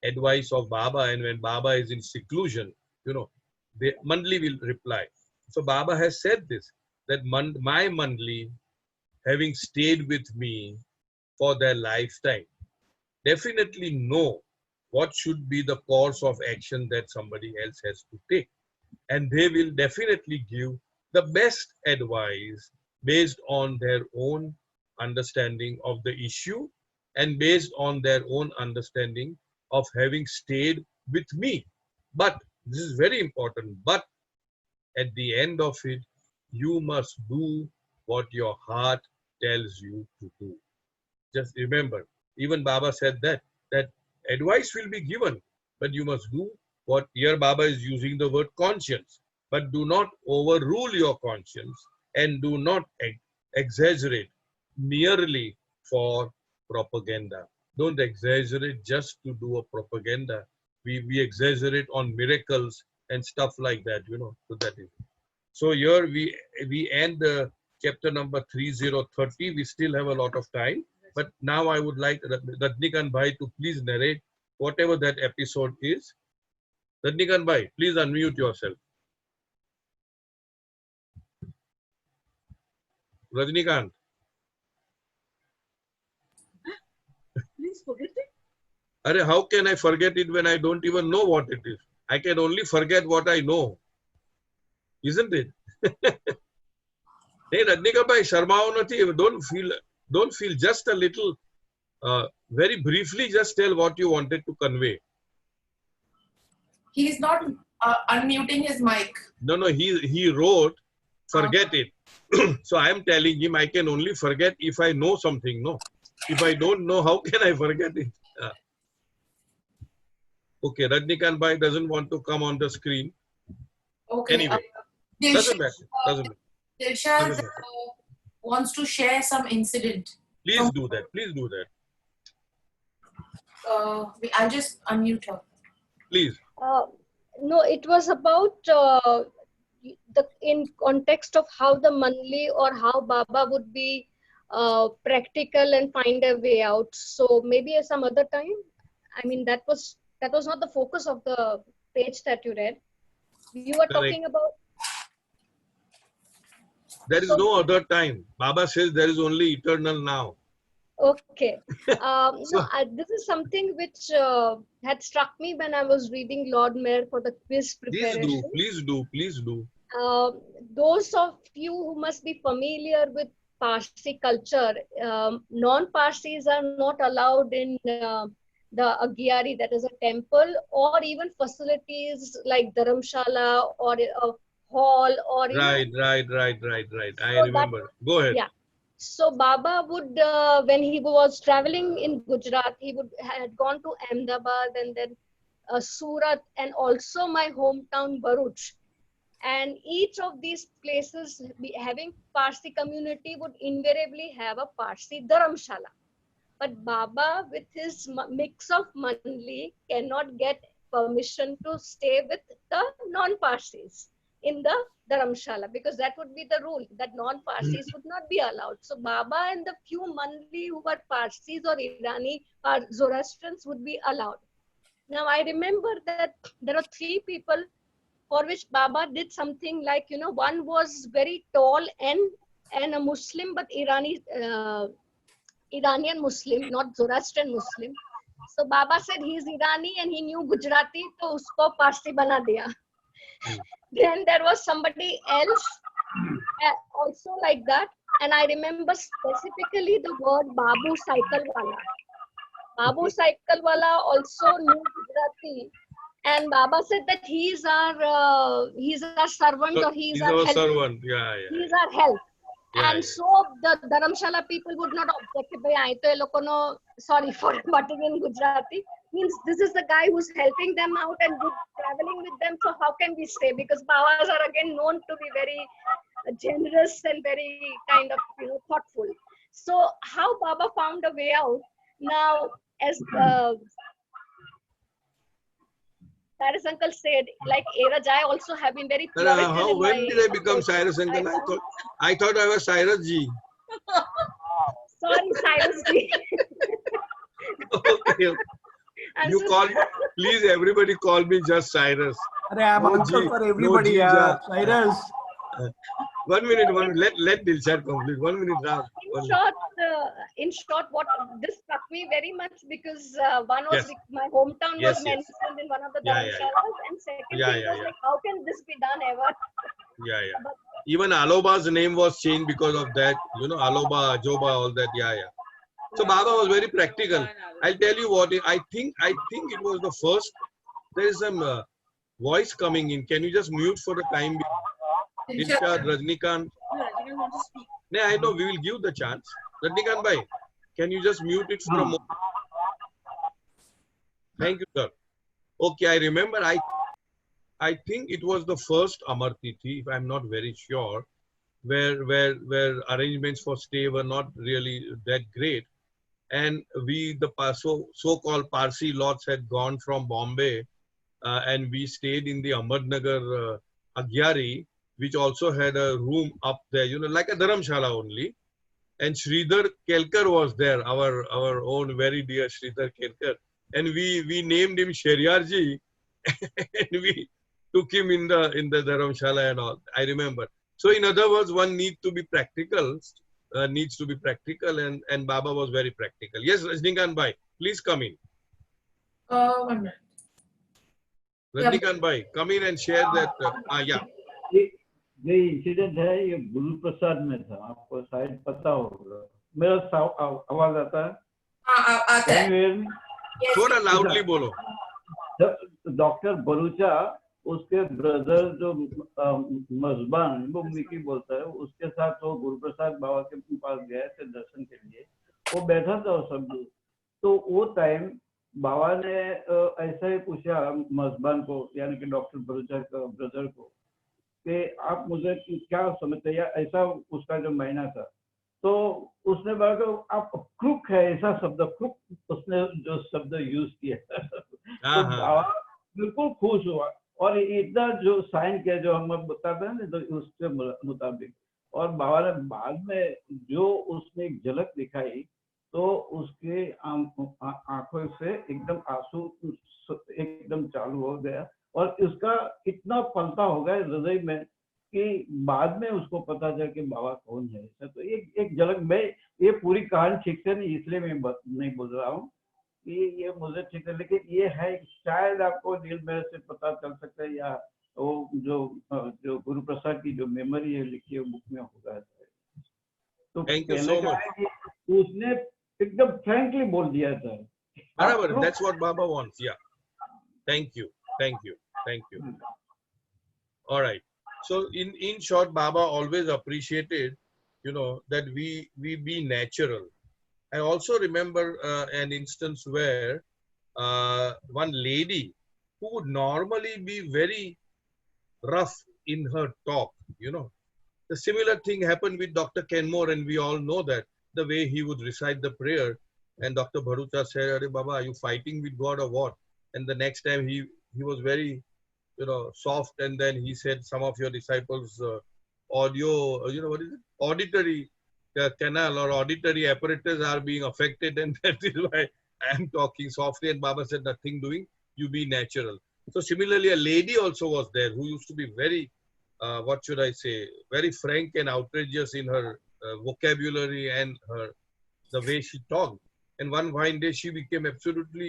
advice of Baba, and when Baba is in seclusion, they Mandli will reply. So Baba has said this, that my Mandli, having stayed with me for their lifetime, definitely know what should be the course of action that somebody else has to take. And they will definitely give the best advice based on their own understanding of the issue and based on their own understanding of having stayed with me. But this is very important. But at the end of it, you must do what your heart tells you to do. Just remember, even Baba said that advice will be given, but you must do what, here Baba is using the word conscience, but do not overrule your conscience and do not exaggerate merely for propaganda. Don't exaggerate just to do a propaganda. We exaggerate on miracles and stuff like that, so that is it. So here we end chapter number 3030. We still have a lot of time, but now I would like Rajnikant Bhai to please narrate whatever that episode is. Rajnikant Bhai, please unmute yourself. Rajnikant. Please forget it. Arey, how can I forget it when I don't even know what it is? I can only forget what I know. Isn't it? Hey, Rajnikant Bhai, Sharmao nathi, don't feel just a little, very briefly, just tell what you wanted to convey. He is not unmuting his mic. No, he wrote, forget it. So I am telling him I can only forget if I know something, no? If I don't know, how can I forget it? Okay, Rajnikant Bhai doesn't want to come on the screen. Okay. Anyway, doesn't matter. Dilshad wants to share some incident. Please do that. I'll just unmute her. Please. No, it was about in context of how the Manli or how Baba would be practical and find a way out. So maybe some other time. I mean, that was not the focus of the page that you read. You were talking about. There is no other time. Baba says there is only eternal now. Okay. This is something which had struck me when I was reading Lord Mayor for the quiz preparation. Please do. Those of you who must be familiar with Parsi culture, non-Parsis are not allowed in the Agyari, that is a temple, or even facilities like Dharamshala or a hall, or Right. I so that, remember. Go ahead. yeah. So Baba would, when he was traveling in Gujarat, he would had gone to Ahmedabad and then Surat, and also my hometown Bharuch. And each of these places having Parsi community would invariably have a Parsi Dharamshala. But Baba, with his mix of Manli, cannot get permission to stay with the non-Parsis in the Dharamshala, because that would be the rule, that non-Parsis would not be allowed. So Baba and the few Manli who were Parsis or Irani or Zoroastrians would be allowed. Now I remember that there are three people for which Baba did something like, one was very tall and a Muslim, but Iranian Muslim, not Zoroastrian Muslim. So Baba said he's Irani and he knew Gujarati, so usko Parsi bana diya. Then there was somebody else also like that, and I remember specifically the word Babu Cycle Wala. Babu Cycle Wala also knew Gujarati, and Baba said that he's our servant, or he's our our help. servant. Yeah. He's our help. Yeah, And so the Dharamshala people would not object. Sorry for butting in Gujarati. Means this is the guy who's helping them out and traveling with them. So how can we stay? Because Babas are again known to be very generous and very kind of thoughtful. So how Baba found a way out? Now, as Cyrus uncle said, like Era Jai also have been very Puritan. When did I become Cyrus uncle? I thought I was Cyrus Ji. Sorry, Cyrus Ji. Okay. You call me, please, everybody call me just Cyrus. I'm uncle for everybody. Cyrus. 1 minute. Let Dilshad complete. 1 minute, Ram. In short, what this struck me very much, because one was my hometown was mentioned in one of the Dharamshalas, and second thing was like, how can this be done ever? But, even Aloba's name was changed because of that. Aloba, Ajoba, all that. So Baba was very practical. I'll tell you what. I think it was the first. There is some voice coming in. Can you just mute for the time being? Dilshad, Rajnikant. Rajnikant wants to speak. No, I know, we will give the chance. Rajnikant bhai, can you just mute it for a moment? Thank you, sir. Okay, I remember. I think it was the first Amar Tithi, if I'm not very sure, where arrangements for stay were not really that great, and we, the so-called Parsi lots, had gone from Bombay, and we stayed in the Ahmednagar Agyari, which also had a room up there, like a Dharamshala only. And Sridhar Kelkar was there, our own very dear Sridhar Kelkar. And we named him Sheriyarji, and we took him in the Dharamshala and all. I remember. So in other words, one needs to be practical, and Baba was very practical. Yes, Rajnikant bhai, please come in. 1 minute. Rajnikant bhai, come in and share that. ये incident है, ये गुरु प्रसाद में था, आपको शायद पता होगा. मेरा आवाज आता है? आता है. थोड़ा लाउडली बोलो. डॉक्टर बरूचा, उसके ब्रदर जो मजबान, वो मिकी बोलता है, उसके साथ वो गुरु प्रसाद बाबा के पास गए थे दर्शन के लिए. वो बैठा था सब लोग. तो वो टाइम बाबा ने ऐसा ही पूछा मजबान को, यानी कि डॉक्टर बरूचा का ब्रदर को, कि आप मुझे क्या समझते हैं, ऐसा उसका जो महीना था. तो उसने बोला कि आप क्रुक है, ऐसा शब्द क्रुक उसने जो शब्द यूज किया. तो बाबा बिल्कुल खुश हुआ और इतना जो साइन किया जो हम बताते हैं ना, तो उसके मुताबिक. और बाबा ने बाद में जो उसने एक झलक दिखाई, तो उसके आंखों से एकदम आंसू एकदम चालू हो गया, और इसका इतना पलता हो गया हृदय में कि बाद में उसको पता चला कि बाबा कौन है. तो एक झलक. मैं ये पूरी कहानी ठीक से नहीं, इसलिए मैं नहीं बोल रहा हूँ कि ये मुझे ठीक है, लेकिन ये है शायद आपको दिल में से पता चल सकता है, या वो जो गुरु प्रसाद की जो मेमोरी है लिखी है बुक में होगा. तो थैंक यू सो मच. उसने एकदम फ्रैंकली बोल दिया था. Barabar, that's what Baba wants. Yeah. Thank you. Thank you. Thank you. All right. So in short, Baba always appreciated, that we be natural. I also remember an instance where one lady who would normally be very rough in her talk, The similar thing happened with Dr. Kenmore, and we all know that the way he would recite the prayer. And Dr. Bharucha said, "Are Baba, are you fighting with God or what?" And the next time he was very, soft, and then he said, "Some of your disciples' audio, what is it? Auditory canal or auditory apparatus are being affected, and that is why I am talking softly." And Baba said, "Nothing doing. You be natural." So similarly, a lady also was there who used to be very what should I say, very frank and outrageous in her vocabulary and the way she talked. And one fine day she became absolutely,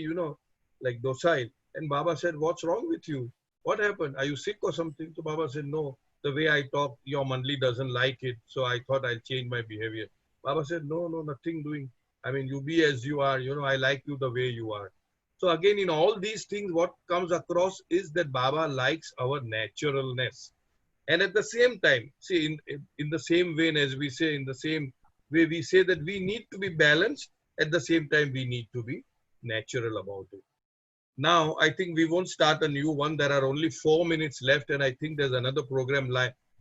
like docile. And Baba said, "What's wrong with you? What happened? Are you sick or something?" So Baba said, "No, the way I talk, your mandli doesn't like it. So I thought I'll change my behavior." Baba said, "No, nothing doing. I mean, you be as you are. I like you the way you are." So again, in all these things, what comes across is that Baba likes our naturalness. And at the same time, see, in the same vein as we say, in the same way we say that we need to be balanced, at the same time we need to be natural about it. Now, I think we won't start a new one. There are only 4 minutes left, and I think there's another program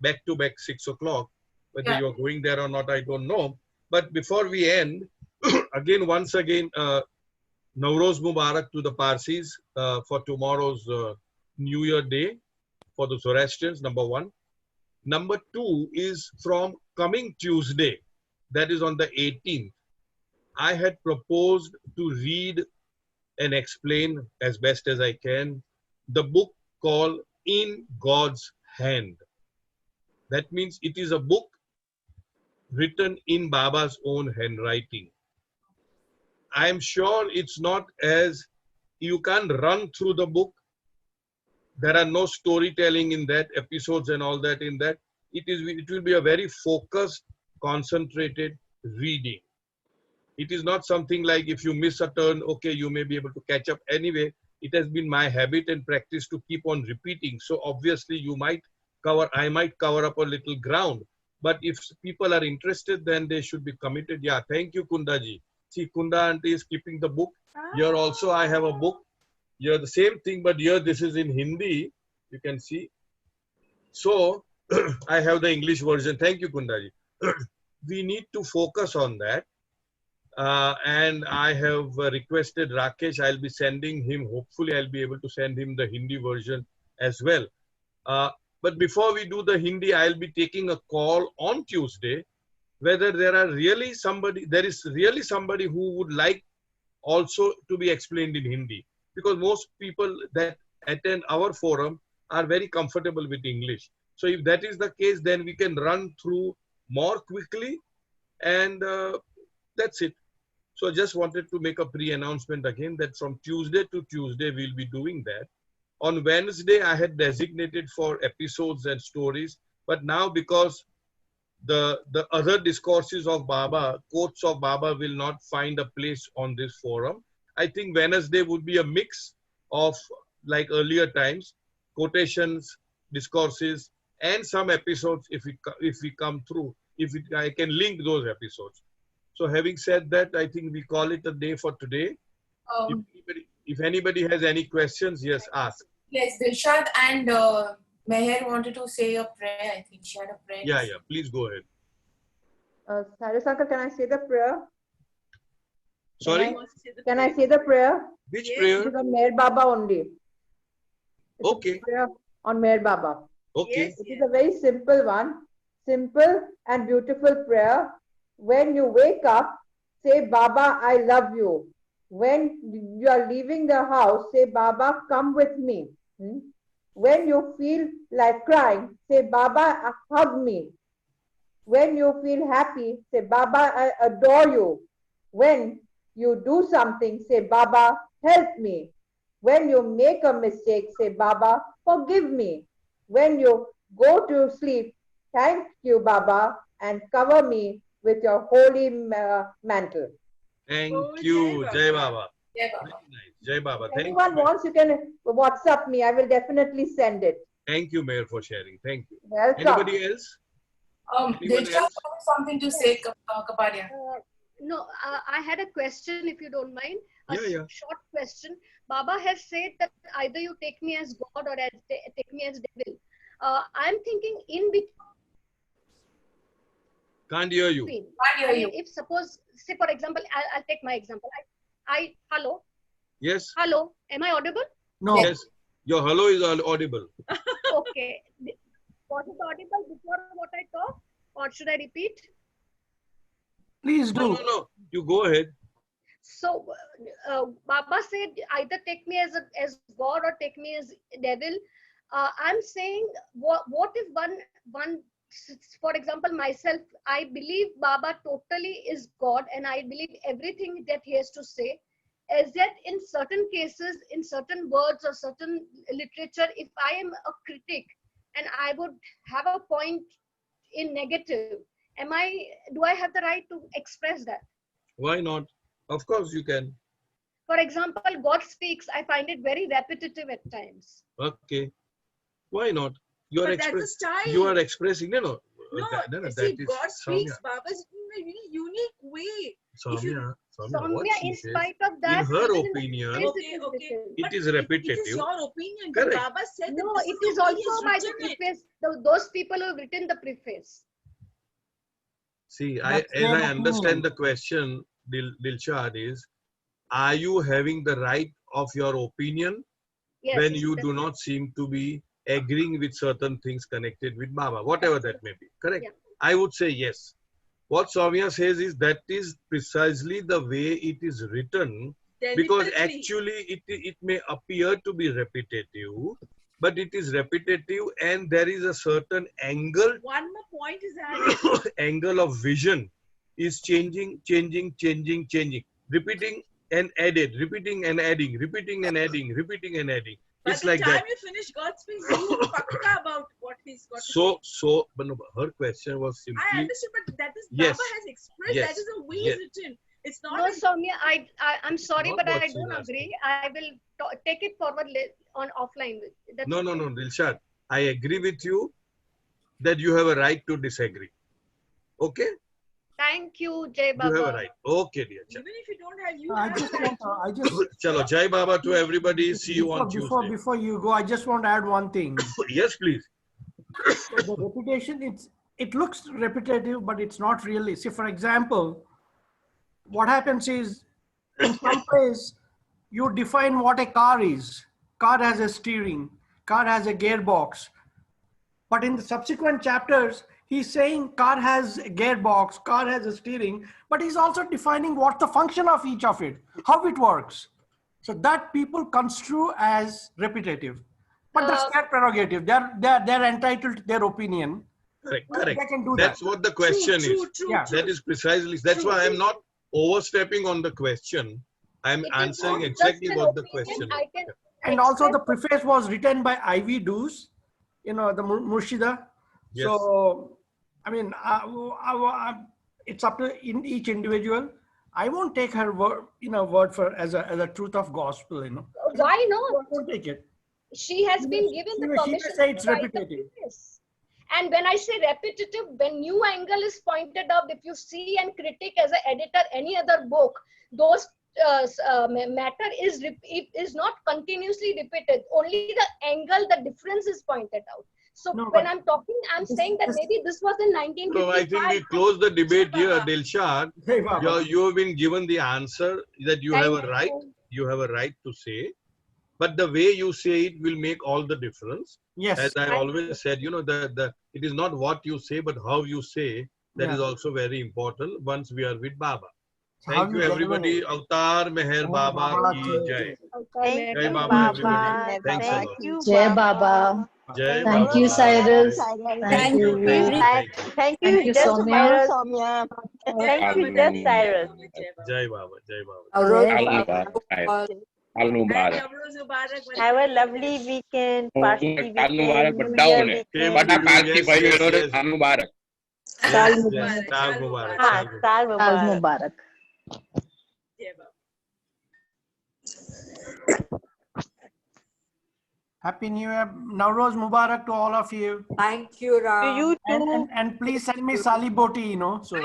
back to back 6 o'clock. Whether you're going there or not, I don't know. But before we end, once again, Navroz Mubarak to the Parsis for tomorrow's New Year Day. For the Zoroastrians, number one. Number two is from coming Tuesday, that is on the 18th. I had proposed to read and explain as best as I can the book called In God's Hand. That means it is a book written in Baba's own handwriting. I am sure it's not as you can't run through the book. There are no storytelling in that, episodes and all that in that. It will be a very focused, concentrated reading. It is not something like if you miss a turn, okay, you may be able to catch up. Anyway, it has been my habit and practice to keep on repeating. So obviously I might cover up a little ground. But if people are interested, then they should be committed. Yeah, thank you, Kundaji. See, Kunda auntie is keeping the book. Here also I have a book. Here the same thing, but here this is in Hindi, you can see. So I have the English version. Thank you, Kundaji. We need to focus on that. And I have requested Rakesh, I'll be sending him, hopefully I'll be able to send him the Hindi version as well. But before we do the Hindi, I'll be taking a call on Tuesday, whether there is really somebody who would like also to be explained in Hindi. Because most people that attend our forum are very comfortable with English. So if that is the case, then we can run through more quickly, and that's it. So I just wanted to make a pre-announcement again that from Tuesday to Tuesday, we'll be doing that. On Wednesday, I had designated for episodes and stories, but now because the other discourses of Baba, quotes of Baba will not find a place on this forum. I think Wednesday would be a mix of, like earlier times, quotations, discourses, and some episodes if we come through. I can link those episodes. So having said that, I think we call it a day for today. If anybody has any questions, yes, ask. Yes, Dilshad and Meher wanted to say a prayer. I think she had a prayer. Yeah, please go ahead. Sarasaka, can I say the prayer? Sorry? Can I say the prayer? Which prayer? It is on Meher Baba only. Okay. Prayer on Meher Baba. Okay. It is a very simple one. Simple and beautiful prayer. When you wake up, say, Baba, I love you. When you are leaving the house, say, Baba, come with me. When you feel like crying, say, Baba, hug me. When you feel happy, say, Baba, I adore you. When you do something, say, Baba, help me. When you make a mistake, say, Baba, forgive me. When you go to sleep, thank you, Baba, and cover me with your holy mantle. Thank you, Jai Baba. Jai Baba. Very nice. Jai Baba. If Thank anyone you. wants, you can WhatsApp me. I will definitely send it. Thank you, Mayor, for sharing. Thank you. Welcome. Anybody else? Anyone Dilshad else? has something to say, Kapadia. No, I had a question, if you don't mind. A Yeah. short question. Baba has said that either you take me as God or take me as devil. I'm thinking in Can't hear you. between. Can't hear I mean, you. if suppose, say for example, I'll take my example. Hello, Yes. hello, am I audible? No. Yes. Your hello is audible. Okay. Was it audible before what I talk, or should I repeat? Please do. No. You go ahead. So Baba said either take me as God or take me as devil. I'm saying what if one, for example, myself, I believe Baba totally is God and I believe everything that he has to say. As that in certain cases, in certain words or certain literature, if I am a critic and I would have a point in negative, do I have the right to express that? Why not? Of course you can. For example, God speaks, I find it very repetitive at times. Okay. Why not? You are But that's a style. You are expressing. No. No, that see, is God speaks, Soumya. Baba's in a very unique way. If you- Soumya, what Soumya, she in says, spite of that, in her even opinion, in the Okay, preface okay. written. it But is It repetitive. is your opinion. Correct. But Baba said No, that this it is is the way also he's by the written it. preface. Those people who have written the preface. See, That's as their I understand opinion. the question, Dilshad, is, are you having the right of your opinion Yes. when you do not seem to be agreeing with certain things connected with Baba, whatever that may be? Correct? Yeah. I would say yes. What Soumya says is that is precisely the way it is written, because Deliberately. actually it may appear to be repetitive, but it is repetitive and there is a certain angle One more point is added. angle of vision is changing, repeating and added, repeating and adding, repeating and adding, repeating and adding. By It's the like time that. you finish God speaks, you pakka about what he's got to So, but no, her question was say. I simply, understood, but that is Yes. Baba has expressed. Yes. That is the way Yes. it's written. It's not. No, Soumya, I'm sorry, Not but what I she's don't asking. agree. I will take it forward on offline. That's no, okay. Dilshad, I agree with you that you have a right to disagree. Okay? Thank you, Jai You Baba. have a right. Okay, dear. Even if you don't have, you I have just the right. want. I just Chalo, Jai Baba to everybody. See you on Tuesday. before you go, I just want to add one thing. Yes, please. So the repetition, it looks repetitive, but it's not really. See, for example, what happens is, in some place, you define what a car is. Car has a steering, car has a gearbox. But in the subsequent chapters, he's saying car has a gearbox, car has a steering, but he's also defining what the function of each of it, how it works. So that people construe as repetitive. But that's their prerogative. They're entitled to their opinion. Correct. They can do That's that. what the question is. True. Yeah. That is precisely. That's why I'm not overstepping on the question. I'm It is answering not exactly just an what the opinion. question I is. can And also the express- preface was written by Ivy Doos, the Murshida. Yes. So, I mean, it's up to each individual. I won't take her word, word for as a truth of gospel, Why I not? won't take it. She has been given the She may permission say it's to write the repetitive. preface. And when I say repetitive, when new angle is pointed out, if you see and critic as an editor any other book, those matter is not continuously repeated. Only the angle, the difference is pointed out. So No, when but I'm talking, I'm saying that maybe this was in 1955. So I think we close the debate Jai here, Baba. Dilshad. Hey, Baba. You have been given the answer that you have a Thank right. you. You have a right to say, but the way you say it will make all the difference. Yes. As I Thank always said, it is not what you say, but how you say. That is Yeah. also very important once we are with Baba. So how Thank you, deliver everybody. it? Avtar Meher Baba Baba ki ki jai. Thank Jai you, Baba, Baba. everybody. Thanks a Thank lot. you, Jai Baba. Baba. Jai Thank Thank you, Baba. Cyrus. Thank you. Thank Thank you, you, just Soumya. Soumya. Jai Thank Baba, you, just Jai Cyrus. Baba, Jai Baba. Jai Baba. Jai Baba. And Navroz Mubarak. Have a lovely weekend, Parsi weekend, New Year Same weekend. to you. Yes, yes, yes. Saal Yes, yes. Mubarak. Saal Mubarak. Ah, Saal Mubarak. Saal Saal Mubarak. Mubarak. Jai Baba. Happy New Year. Navroz Mubarak to all of you. Thank you, To Ram. you too. And please send me Sali Boti, you know. So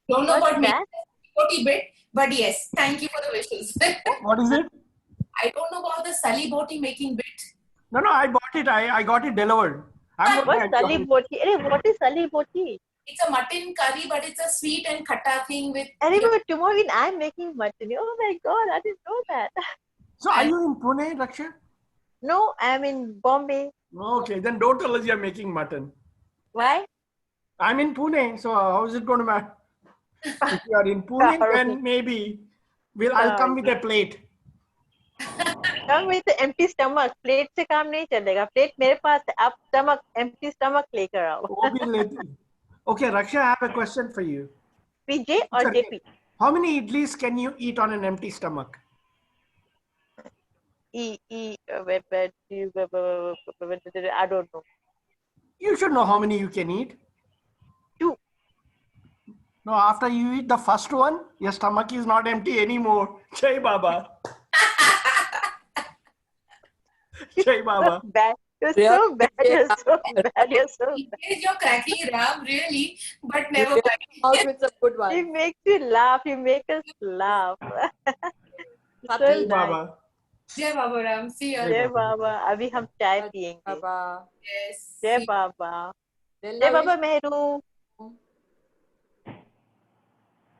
Don't know What's about me, that? 40 bit, but yes, thank you for the wishes. what is it? I don't know about the Sally Boti making bit. No, I bought it. I got it delivered. I'm not What's enjoy Sali it. Boti? What is Sali Boti? It's a mutton curry, but it's a sweet and khatta thing with. I remember tomorrow when I'm making mutton. Oh my God, I didn't know that. So are you in Pune, Raksha? No, I'm in Bombay. Okay, then don't tell us you're making mutton. Why? I'm in Pune, so how is it going to matter? If you are in Pune, then maybe I'll come with a plate. Come with the empty stomach. Plate से काम नहीं चलेगा. Plate मेरे पास है. आप stomach empty stomach लेकर आओ. वो भी लेती. Okay, Raksha, I have a question for you. PJ or Sir, JP? how many idlis can you eat on an empty stomach? I don't know. You should know how many you can eat. 2. No, after you eat the first one, your stomach is not empty anymore. Jai Baba. Jai Baba. Bad. You're so bad. You're so bad. You're so bad. You're cracking Ram, really, but never Out mind. with some good He one. makes you laugh. He makes us laugh. So Jai nice. Baba. Jai Baba Ram. See you. जय बाबा अभी हम चाय पियेंगे Baba. Yes. जय See- Baba Then जय now Baba Meru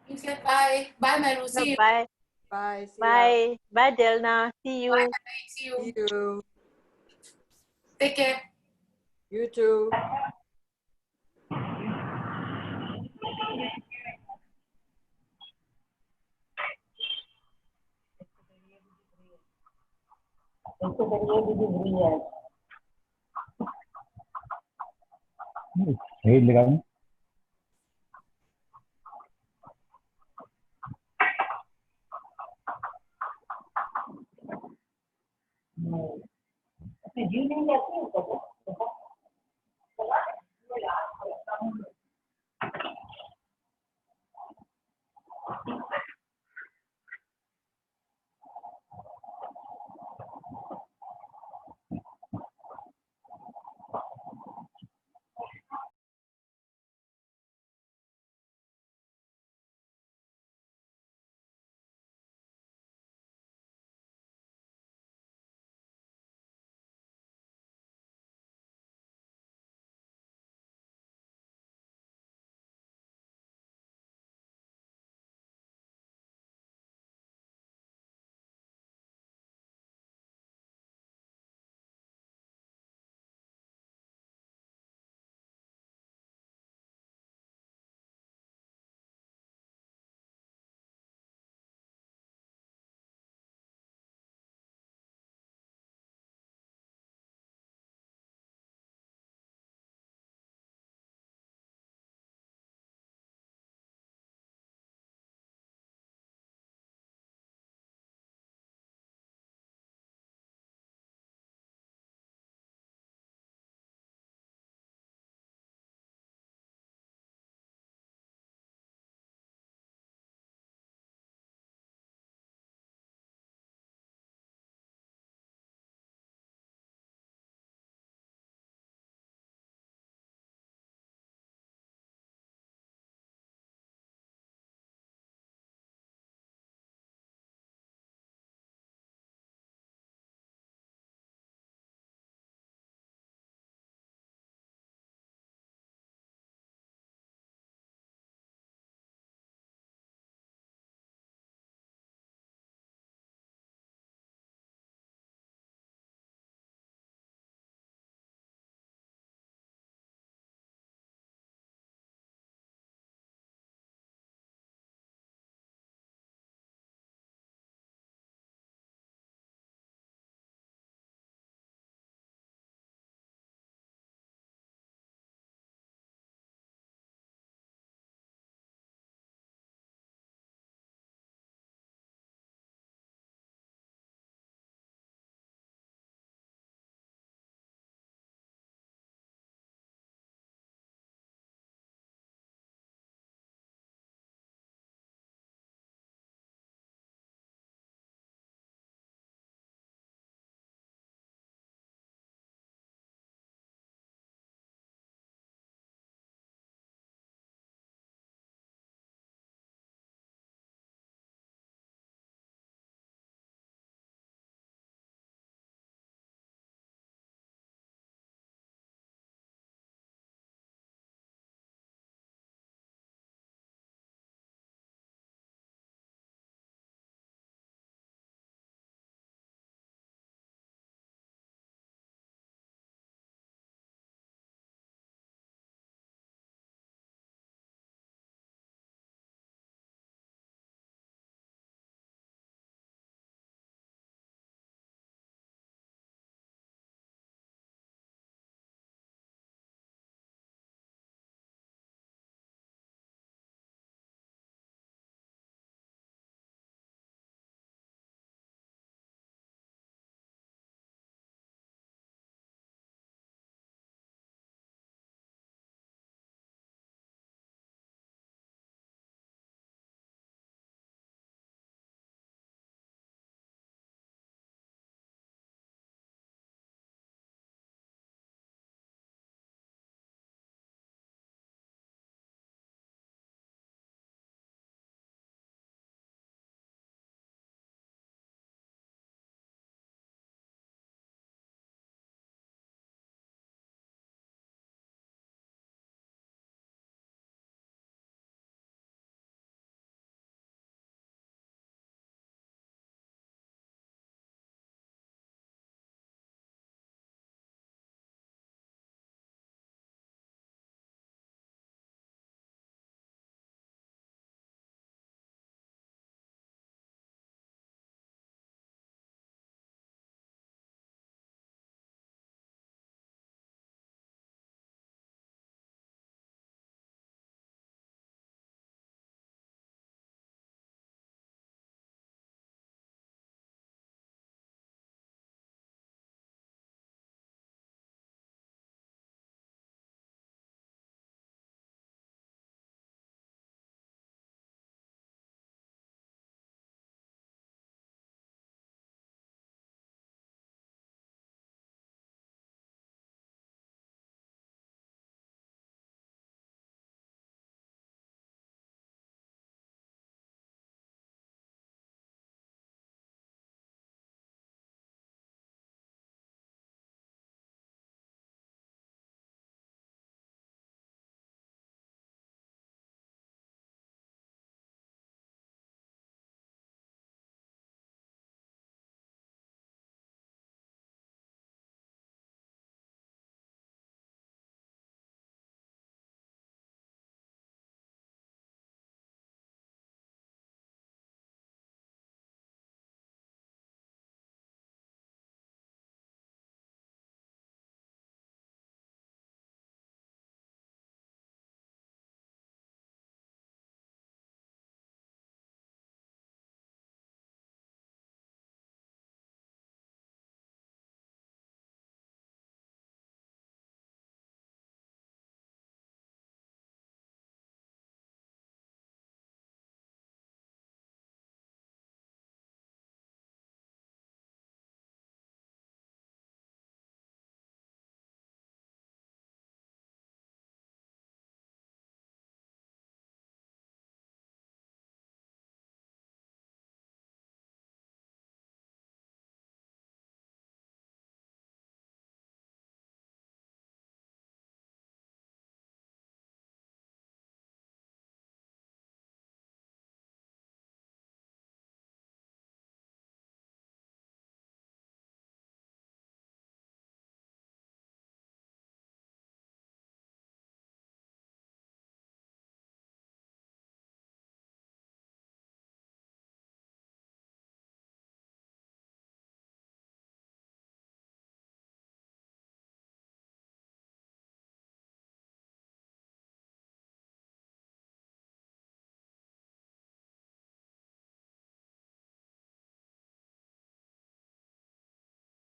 He said bye. Bye, Meru. See you. Bye bye. See ya. Bye bye डेलना see you Bye. See you. See you. Take care. You too. Hey, Ligan.